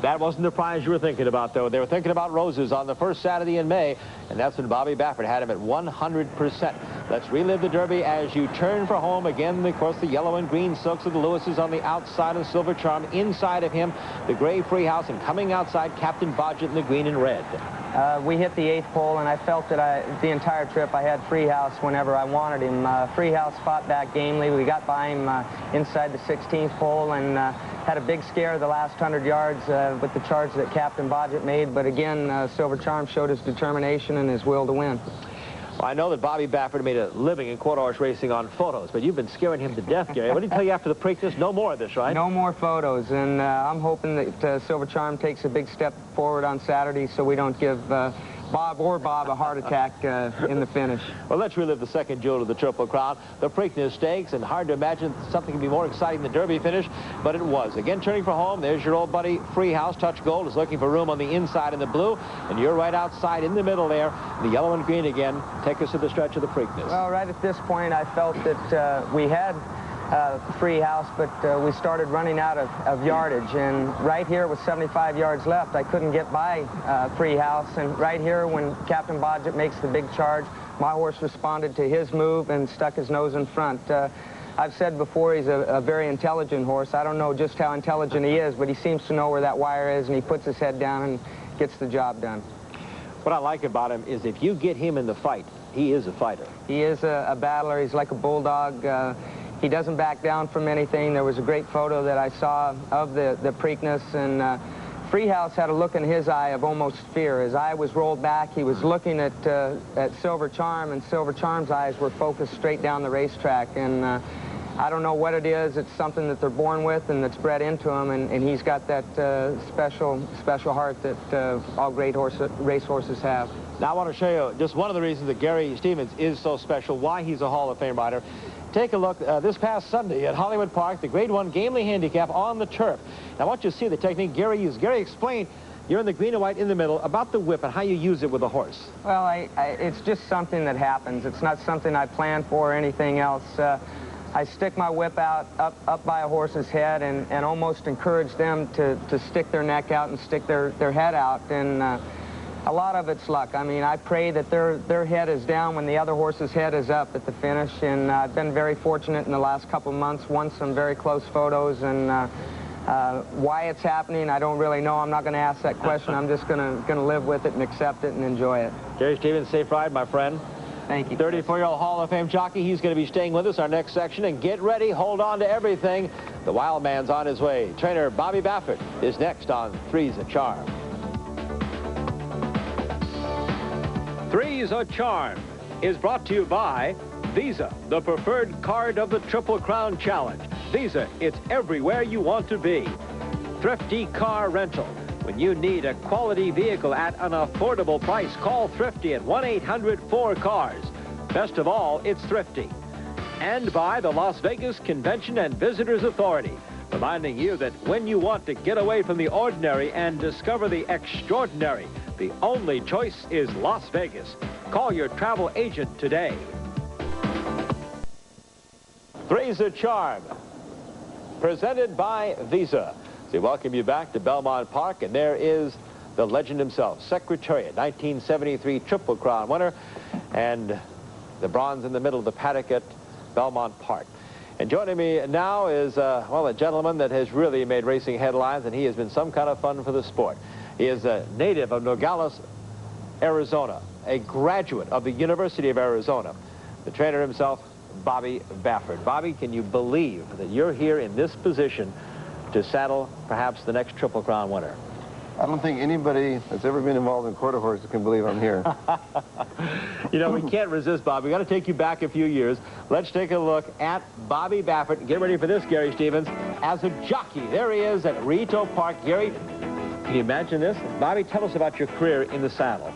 That wasn't the prize you were thinking about, though. They were thinking about roses on the first Saturday in May, and that's when Bobby Baffert had him at 100%. Let's relive the Derby as you turn for home. Again, of course, the yellow and green silks of the Lewises on the outside of Silver Charm. Inside of him, the gray Freehouse, and coming outside, Captain Bodgett in the green and red. We hit the 8th pole, and I felt that the entire trip I had Freehouse whenever I wanted him. Freehouse fought back gamely. We got by him inside the 16th pole, and had a big scare the last 100 yards with the charge that Captain Bodgett made. But again, Silver Charm showed his determination and his will to win. Well, I know that Bobby Baffert made a living in quarter horse racing on photos, but you've been scaring him to death, Gary. What did he tell you after the Preakness? No more of this, right? No more photos, and I'm hoping that Silver Charm takes a big step forward on Saturday so we don't give Bob a heart attack in the finish. Well, let's relive the second jewel of the Triple Crown, the Preakness Stakes, and hard to imagine something can be more exciting than the Derby finish, but it was. Again, turning for home, there's your old buddy Freehouse. Touch Gold is looking for room on the inside in the blue, and you're right outside in the middle there. The yellow and green again. Take us to the stretch of the Preakness. Well, right at this point, I felt that we had Freehouse, but we started running out of yardage, and right here with 75 yards left, I couldn't get by Freehouse, and right here when Captain Bodgett makes the big charge, my horse responded to his move and stuck his nose in front. I've said before he's a very intelligent horse. I don't know just how intelligent he is, but he seems to know where that wire is, and he puts his head down and gets the job done. What I like about him is if you get him in the fight, he is a fighter. He is a battler. He's like a bulldog. He doesn't back down from anything. There was a great photo that I saw of the Preakness, and Freehouse had a look in his eye of almost fear. His eye was rolled back. He was looking at Silver Charm, and Silver Charm's eyes were focused straight down the racetrack. And I don't know what it is. It's something that they're born with and that's bred into them, and he's got that special heart that all great race horses have. Now I want to show you just one of the reasons that Gary Stevens is so special, why he's a Hall of Fame rider. Take a look this past Sunday at Hollywood Park, the Grade 1 Gamely Handicap on the turf. Now I want you to see the technique Gary used. Gary, explain, you're in the green and white in the middle, about the whip and how you use it with a horse. Well, it's just something that happens. It's not something I plan for or anything else. I stick my whip out up by a horse's head and almost encourage them to stick their neck out and stick their head out. And a lot of it's luck. I mean, I pray that their head is down when the other horse's head is up at the finish. And I've been very fortunate in the last couple of months, won some very close photos. And why it's happening, I don't really know. I'm not going to ask that question. I'm just going to live with it and accept it and enjoy it. Gary Stevens, safe ride, my friend. Thank you. 34-year-old Hall of Fame jockey. He's going to be staying with us our next section. And get ready. Hold on to everything. The wild man's on his way. Trainer Bobby Baffert is next on Three's a Charm. Three's a Charm is brought to you by Visa, the preferred card of the Triple Crown Challenge. Visa, it's everywhere you want to be. Thrifty Car Rental. When you need a quality vehicle at an affordable price, call Thrifty at 1-800-4CARS. Best of all, it's Thrifty. And by the Las Vegas Convention and Visitors Authority, reminding you that when you want to get away from the ordinary and discover the extraordinary, the only choice is Las Vegas. Call your travel agent today. Three's a Charm, presented by Visa. We welcome you back to Belmont Park, and there is the legend himself, Secretariat, 1973 Triple Crown winner, and the bronze in the middle of the paddock at Belmont Park. And joining me now is, well, a gentleman that has really made racing headlines, and he has been some kind of fun for the sport. He is a native of Nogales, Arizona, a graduate of the University of Arizona. The trainer himself, Bobby Baffert. Bobby, can you believe that you're here in this position to saddle perhaps the next Triple Crown winner? I don't think anybody that's ever been involved in quarter horses can believe I'm here. You know, we can't resist, Bob. We got to take you back a few years. Let's take a look at Bobby Baffert. Get ready for this, Gary Stevens. As a jockey, there he is at Rito Park. Gary, can you imagine this? Bobby, tell us about your career in the saddle.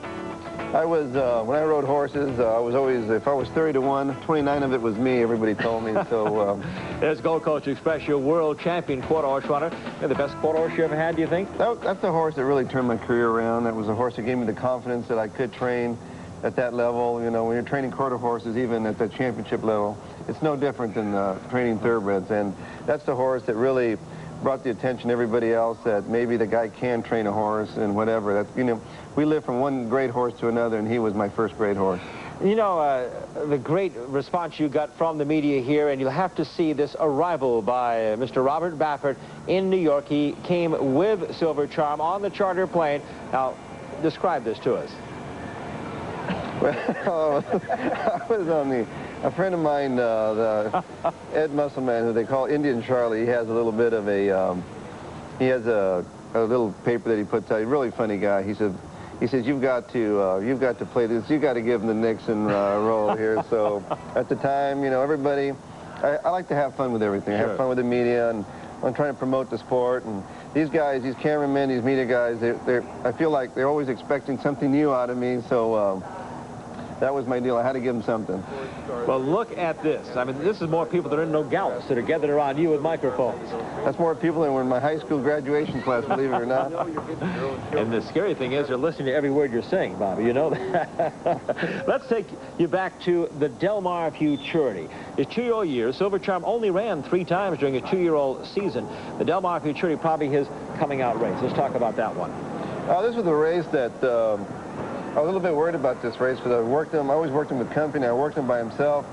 I was, when I rode horses, I was always, if I was 30 to 1, 29 of it was me, everybody told me, so... There's Gold Coast Express, your world champion quarter horse runner. You're the best quarter horse you ever had, do you think? That's the horse that really turned my career around. That was a horse that gave me the confidence that I could train at that level. You know, when you're training quarter horses, even at the championship level, it's no different than training thoroughbreds, and that's the horse that really brought the attention to everybody else that maybe the guy can train a horse and whatever. That's, you know, we live from one great horse to another, and he was my first great horse. You know, the great response you got from the media here, and you'll have to see this arrival by Mr. Robert Baffert in New York. He came with Silver Charm on the charter plane. Now, describe this to us. Well, I was on a friend of mine, the Ed Musselman, who they call Indian Charlie. He has a little bit of a, he has a little paper that he puts out. He's a really funny guy. He says, you've got to play this. You've got to give him the Nixon role here. So at the time, you know, everybody, I like to have fun with everything. I have fun with the media, and I'm trying to promote the sport. And these guys, these cameramen, these media guys, I feel like they're always expecting something new out of me. So that was my deal. I had to give them something. Well, look at this. I mean, this is more people that are in Nogales that are gathered around you with microphones. That's more people than were in my high school graduation class, believe it or not. And the scary thing is they're listening to every word you're saying, Bobby. You know that? Let's take you back to the Del Mar Futurity. His 2-year-old year, Silver Charm only ran 3 times during a 2-year-old season. The Del Mar Futurity, probably his coming out race. Let's talk about that one. This was a race that I was a little bit worried about this race because I always worked him with company. I worked him by himself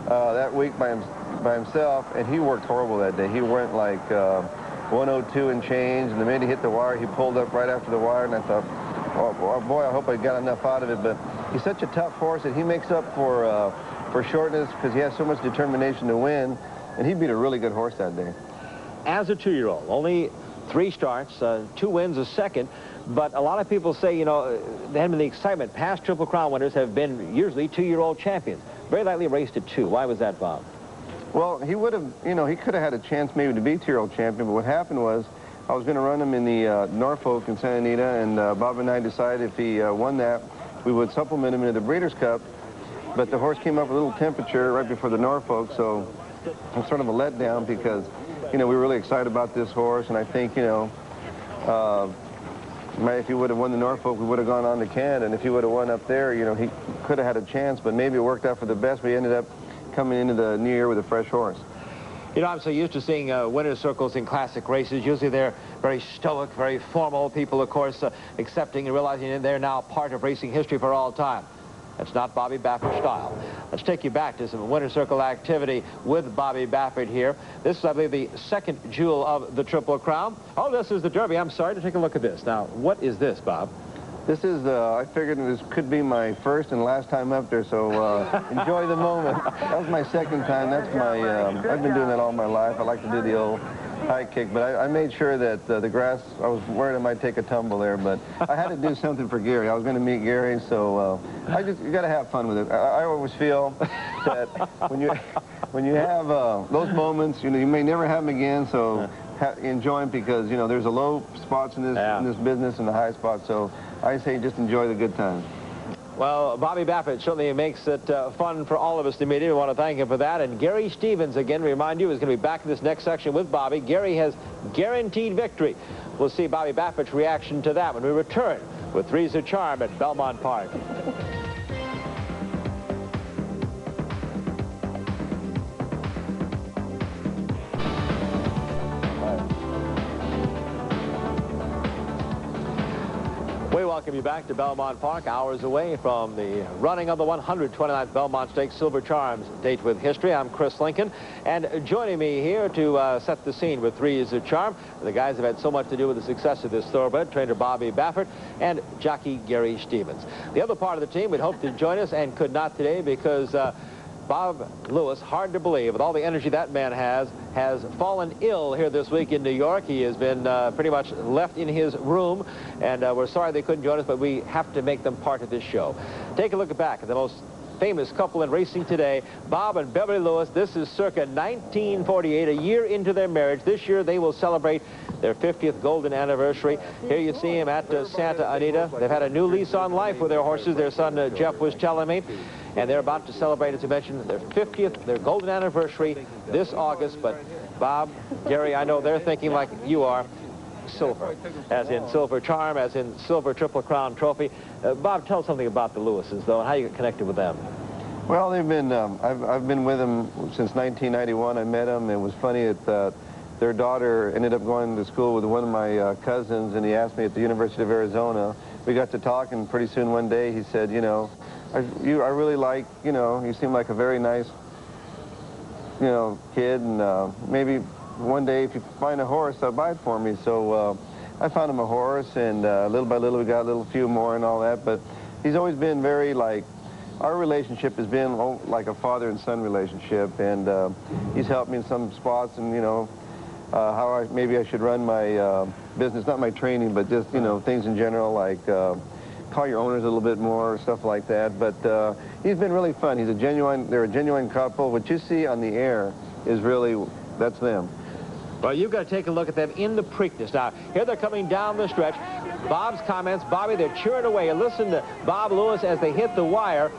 that week by himself, and he worked horrible that day. He went like 102 and change, and the minute he hit the wire, he pulled up right after the wire, and I thought, oh boy, I hope I got enough out of it. But he's such a tough horse that he makes up for shortness because he has so much determination to win, and he beat a really good horse that day. As a 2-year-old, only 3 starts, 2 wins, a second. But a lot of people say, you know, they haven't been the excitement. Past Triple Crown winners have been usually 2-year-old champions. Very likely raced at 2. Why was that, Bob? Well, he would have, you know, he could have had a chance maybe to be two-year-old champion, but what happened was I was going to run him in the Norfolk in Santa Anita, and Bob and I decided if he won that, we would supplement him into the Breeders' Cup, but the horse came up with a little temperature right before the Norfolk, so it was sort of a letdown because, you know, we were really excited about this horse, and I think, you know, if he would have won the Norfolk, we would have gone on to Canada, and if he would have won up there, you know, he could have had a chance, but maybe it worked out for the best. We ended up coming into the new year with a fresh horse. You know, I'm so used to seeing winner's circles in classic races. Usually they're very stoic, very formal people, of course, accepting and realizing that they're now part of racing history for all time. That's not Bobby Baffert's style. Let's take you back to some winner's circle activity with Bobby Baffert here. This is, I believe, the second jewel of the Triple Crown. Oh, this is the Derby. I'm sorry to take a look at this. Now, what is this, Bob? This is, I figured this could be my first and last time up there, so enjoy the moment. That was my second time. That's my, I've been doing that all my life. I like to do the old high kick, but I made sure that the grass, I was worried I might take a tumble there, but I had to do something for Gary. I was going to meet Gary, so you got to have fun with it. I always feel that when you have those moments, you know, you may never have them again, so enjoy them because, you know, there's a low spots in this business and the high spots, so I say just enjoy the good times. Well, Bobby Baffert certainly makes it fun for all of us to meet him. We want to thank him for that. And Gary Stevens, again, remind you, is going to be back in this next section with Bobby. Gary has guaranteed victory. We'll see Bobby Baffert's reaction to that when we return with Three's a Charm at Belmont Park. We welcome you back to Belmont Park, hours away from the running of the 129th Belmont Stakes Silver Charms date with history. I'm Chris Lincoln, and joining me here to set the scene with Three's a Charm, the guys have had so much to do with the success of this thoroughbred, trainer Bobby Baffert and jockey Gary Stevens. The other part of the team would hope to join us and could not today because Bob Lewis, hard to believe, with all the energy that man has fallen ill here this week in New York. He has been pretty much left in his room, and we're sorry they couldn't join us, but we have to make them part of this show. Take a look back at the most famous couple in racing today, Bob and Beverly Lewis. This is circa 1948, a year into their marriage. This year they will celebrate their 50th golden anniversary. Here you see him at Santa Anita. They've had a new lease on life with their horses, their son Jeff was telling me. And they're about to celebrate, as I mentioned, their 50th, their golden anniversary this August. But Bob, Gary, I know they're thinking like you are, silver, as in Silver Charm, as in Silver Triple Crown Trophy. Bob, tell us something about the Lewises, though, and how you get connected with them. Well, they've been, I've been with them since 1991. I met them. It was funny that their daughter ended up going to school with one of my cousins, and he asked me at the University of Arizona. We got to talk, and pretty soon one day he said, you know, I really like, you know, you seem like a very nice, you know, kid, and maybe one day if you find a horse, buy it for me. So I found him a horse, and little by little we got a little few more and all that, but he's always been very, like, our relationship has been like a father and son relationship, and he's helped me in some spots, and, you know, how maybe I should run my business, not my training, but just, you know, things in general, like call your owners a little bit more, stuff like that. But he's been really fun. They're a genuine couple. What you see on the air is really, that's them. Well, you've got to take a look at them in the Preakness. Now, here they're coming down the stretch. Bob's comments, Bobby, they're cheering away. And listen to Bob Lewis as they hit the wire.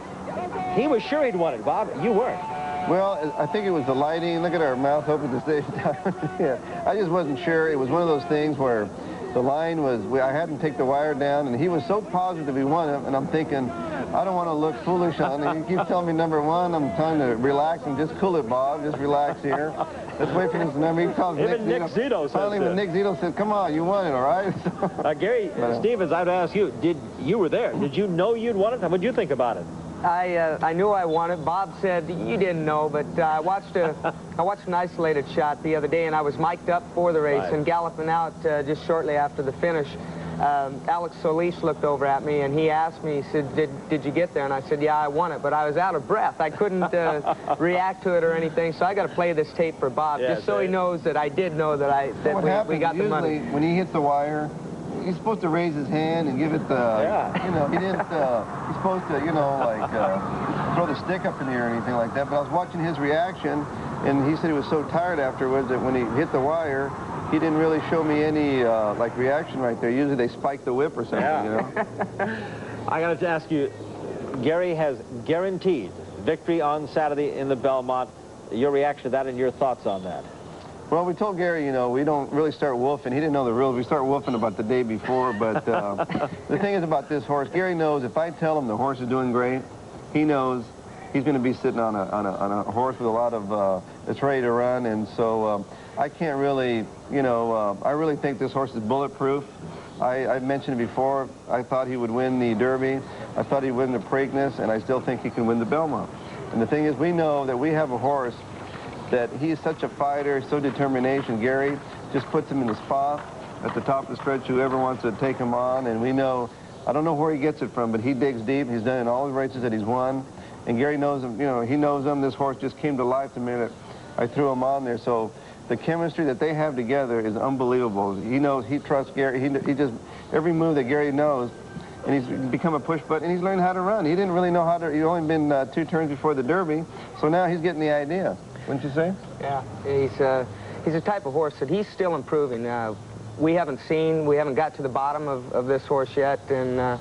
He was sure he'd won it, Bob. You weren't. Well, I think it was the lighting. Look at our mouth open at the same time. Yeah, I just wasn't sure. It was one of those things where the line was, I had him take the wire down, and he was so positive he won it, and I'm thinking, I don't want to look foolish on it. He keeps telling me number one. I'm telling him to relax and just cool it, Bob. Just relax here. Let's wait for his number. He calls Nick Zito. Finally, when Nick Zito said, come on, you won it, all right? Gary Stevens, I would ask you, you were there. Did you know you'd won it? What did you think about it? I knew I won it. Bob said you didn't know, but I watched an isolated shot the other day, and I was mic'd up for the race and galloping out just shortly after the finish. Alex Solis looked over at me, and he asked me, he said, did you get there? And I said, yeah, I won it, but I was out of breath. I couldn't react to it or anything, so I got to play this tape for Bob, just so he knows that I did know that we got the money. When he hits the wire, he's supposed to raise his hand and give it the, you know, he didn't, he's supposed to, you know, like, throw the stick up in the air or anything like that, but I was watching his reaction, And he said he was so tired afterwards that when he hit the wire, he didn't really show me any like reaction right there. Usually they spike the whip or something, you know. I got to ask you, Gary has guaranteed victory on Saturday in the Belmont. Your reaction to that and your thoughts on that? Well, we told Gary, you know, we don't really start wolfing. He didn't know the rules. We start wolfing about the day before, but the thing is about this horse, Gary knows if I tell him the horse is doing great, he knows he's going to be sitting on a horse with a lot of, that's ready to run, and so I can't really, you know, I really think this horse is bulletproof. I've mentioned it before. I thought he would win the Derby. I thought he'd win the Preakness, and I still think he can win the Belmont. And the thing is, we know that we have a horse that he's such a fighter, so determination. Gary just puts him in the spot at the top of the stretch, whoever wants to take him on, and we know, I don't know where he gets it from, but he digs deep. He's done in all the races that he's won, and Gary knows him, you know, he knows him. This horse just came to life the minute I threw him on there, so the chemistry that they have together is unbelievable. He knows, he trusts Gary, he just, every move that Gary knows, and he's become a push button, and he's learned how to run. He didn't really know how to, he'd only been 2 turns before the Derby, so now he's getting the idea. Wouldn't you say? Yeah, he's a type of horse that he's still improving. We haven't got to the bottom of this horse yet, and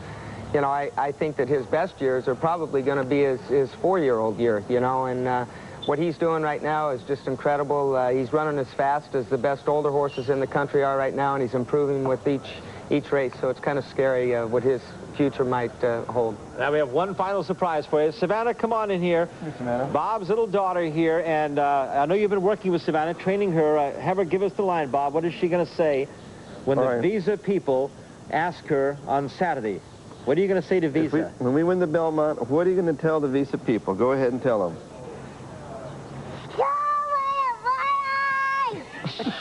you know, I think that his best years are probably going to be his 4-year-old year, you know, and what he's doing right now is just incredible. He's running as fast as the best older horses in the country are right now, and he's improving with each race, so it's kind of scary what his future might hold. Now we have one final surprise for you. Savannah, come on in here. Hey, Savannah. Bob's little daughter here, and I know you've been working with Savannah, training her. Have her give us the line, Bob. What is she going to say when the Visa people ask her on Saturday? What are you going to say to Visa? When we win the Belmont, what are you going to tell the Visa people? Go ahead and tell them.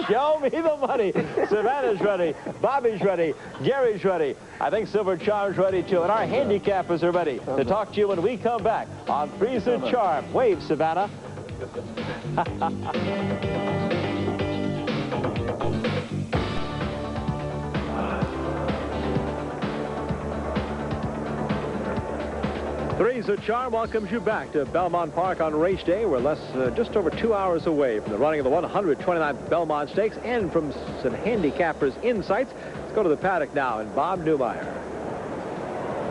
Show me the money. Savannah's ready. Bobby's ready. Gary's ready. I think Silver Charm's ready too. And our handicappers are ready to talk to you when we come back on Freeze and Charm. Wave, Savannah. Freeze and Charm welcomes you back to Belmont Park on race day. We're just over 2 hours away from the running of the 129th Belmont Stakes and from some handicappers' insights. Let's go to the paddock now and Bob Newmeyer.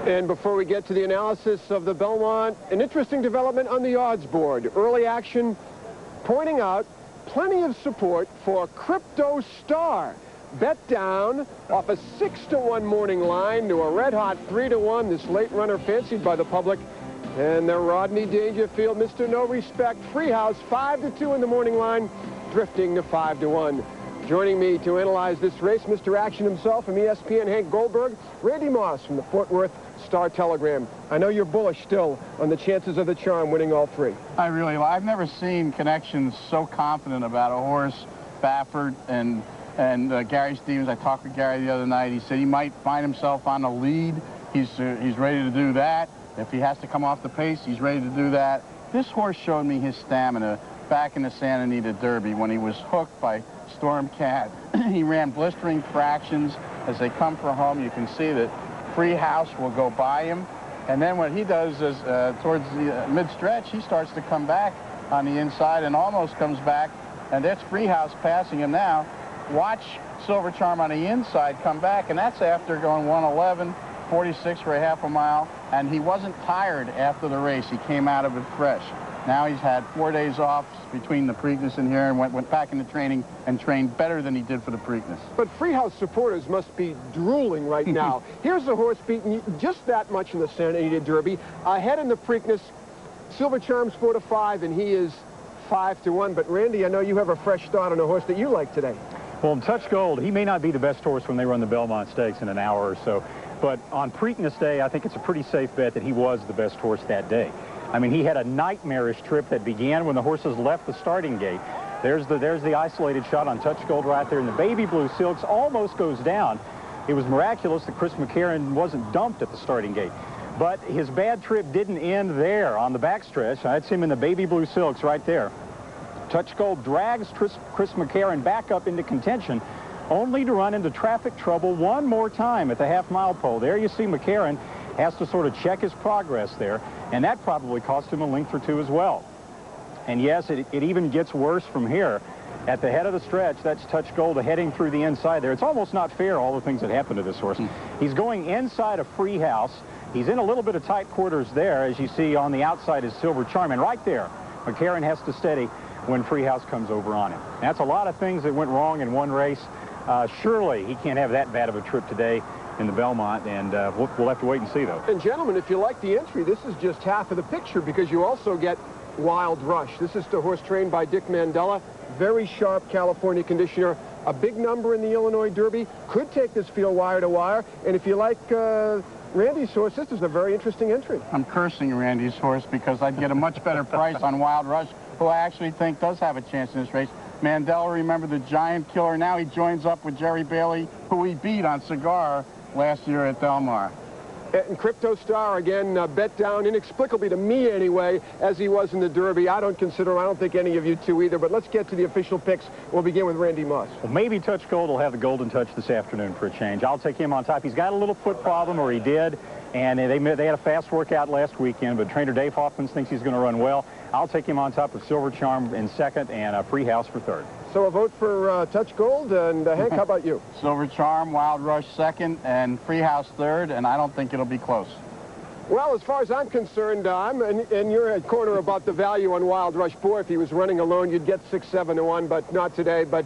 And before we get to the analysis of the Belmont, an interesting development on the odds board. Early action pointing out plenty of support for Crypto Star. Bet down off a 6-to-1 morning line to a red-hot 3-to-1. This late runner fancied by the public. And the Rodney Dangerfield, Mr. No Respect, Free House, 5-to-2 in the morning line, drifting to 5-to-1. Joining me to analyze this race, Mr. Action himself from ESPN, Hank Goldberg, Randy Moss from the Fort Worth Star-Telegram. I know you're bullish still on the chances of the Charm winning all 3. I really, I've never seen Connections so confident about a horse, Baffert, and Gary Stevens. I talked with Gary the other night. He said he might find himself on the lead. He's ready to do that. If he has to come off the pace, he's ready to do that. This horse showed me his stamina back in the Santa Anita Derby when he was hooked by Storm Cat. He ran blistering fractions. As they come for home, you can see that Free House will go by him. And then what he does is towards the mid-stretch, he starts to come back on the inside and almost comes back. And that's Free House passing him now. Watch Silver Charm on the inside come back, and that's after going 111, 46 for a half a mile, and he wasn't tired after the race. He came out of it fresh. Now he's had 4 days off between the Preakness and here and went back into training and trained better than he did for the Preakness. But Free House supporters must be drooling right now. Here's the horse beaten just that much in the Santa Anita Derby. Ahead in the Preakness, Silver Charm's 4-to-5, and he is 5-to-1. But Randy, I know you have a fresh thought on a horse that you like today. Well, Touch Gold, he may not be the best horse when they run the Belmont Stakes in an hour or so, but on Preakness Day, I think it's a pretty safe bet that he was the best horse that day. I mean, he had a nightmarish trip that began when the horses left the starting gate. There's the isolated shot on Touch Gold right there, and the Baby Blue Silks almost goes down. It was miraculous that Chris McCarron wasn't dumped at the starting gate. But his bad trip didn't end there on the backstretch. I'd see him in the Baby Blue Silks right there. Touch Gold drags Chris McCarron back up into contention, only to run into traffic trouble one more time at the half-mile pole. There you see McCarron has to sort of check his progress there, and that probably cost him a length or two as well. And yes, it even gets worse from here. At the head of the stretch, that's Touch Gold heading through the inside there. It's almost not fair, all the things that happened to this horse. He's going inside of Free House. He's in a little bit of tight quarters there. As you see, on the outside is Silver Charm. And right there, McCarron has to steady when Free House comes over on him. That's a lot of things that went wrong in one race. Surely he can't have that bad of a trip today in the Belmont, and we'll have to wait and see, though. And gentlemen, if you like the entry, this is just half of the picture, because you also get Wild Rush. This is the horse trained by Dick Mandela. Very sharp California conditioner. A big number in the Illinois Derby. Could take this field wire to wire. And if you like Randy's horse, this is a very interesting entry. I'm cursing Randy's horse because I'd get a much better price on Wild Rush, who I actually think does have a chance in this race. Mandela, remember, the giant killer. Now he joins up with Jerry Bailey, who he beat on Cigar last year at Del Mar. And Crypto Star, again, bet down inexplicably to me anyway, as he was in the Derby. I don't think any of you two either, but let's get to the official picks. We'll begin with Randy Moss. Well, maybe Touch Gold will have the golden touch this afternoon for a change. I'll take him on top. He's got a little foot problem, or he did, and they had a fast workout last weekend, but trainer Dave Hoffman thinks he's going to run well. I'll take him on top of Silver Charm in second and Free House for third. So a vote for Touch Gold, and Hank, how about you? Silver Charm, Wild Rush second, and Free House third, and I don't think it'll be close. Well, as far as I'm concerned, I'm in your corner about the value on Wild Rush. Boy, if he was running alone, you'd get 6-7 to 1, but not today. But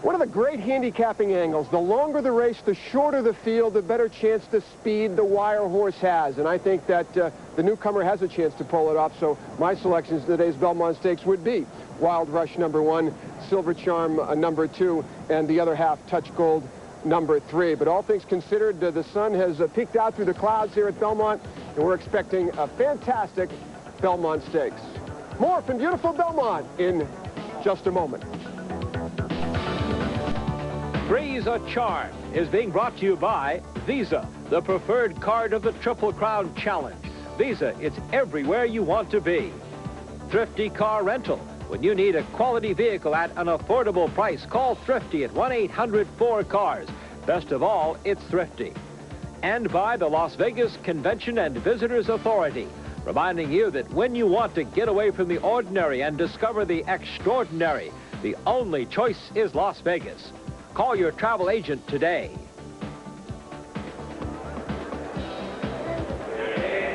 one of the great handicapping angles, the longer the race, the shorter the field, the better chance to speed the wire horse has. And I think that the newcomer has a chance to pull it off. So my selections today's Belmont Stakes would be Wild Rush #1, Silver Charm #2, and the other half, Touch Gold #3. But all things considered, the sun has peeked out through the clouds here at Belmont, and we're expecting a fantastic Belmont Stakes. More from beautiful Belmont in just a moment. Visa Charm is being brought to you by Visa, the preferred card of the Triple Crown Challenge. Visa, it's everywhere you want to be. Thrifty Car Rental. When you need a quality vehicle at an affordable price, call Thrifty at 1-800-4CARS. Best of all, it's Thrifty. And by the Las Vegas Convention and Visitors Authority, reminding you that when you want to get away from the ordinary and discover the extraordinary, the only choice is Las Vegas. Call your travel agent today.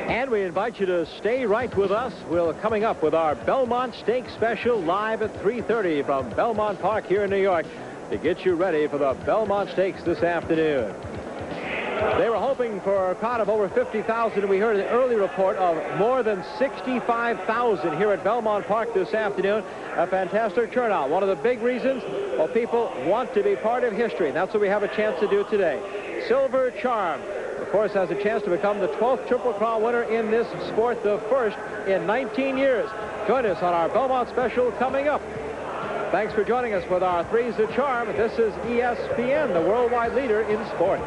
And we invite you to stay right with us. We're coming up with our Belmont Stakes special live at 3:30 from Belmont Park here in New York to get you ready for the Belmont Stakes this afternoon. They were hoping for a crowd of over 50,000, and we heard an early report of more than 65,000 here at Belmont Park this afternoon. A fantastic turnout. One of the big reasons, well, people want to be part of history, and that's what we have a chance to do today. Silver Charm, of course, has a chance to become the 12th Triple Crown winner in this sport, the first in 19 years. Join us on our Belmont special coming up. Thanks for joining us with our Three's the Charm. This is ESPN, the worldwide leader in sports.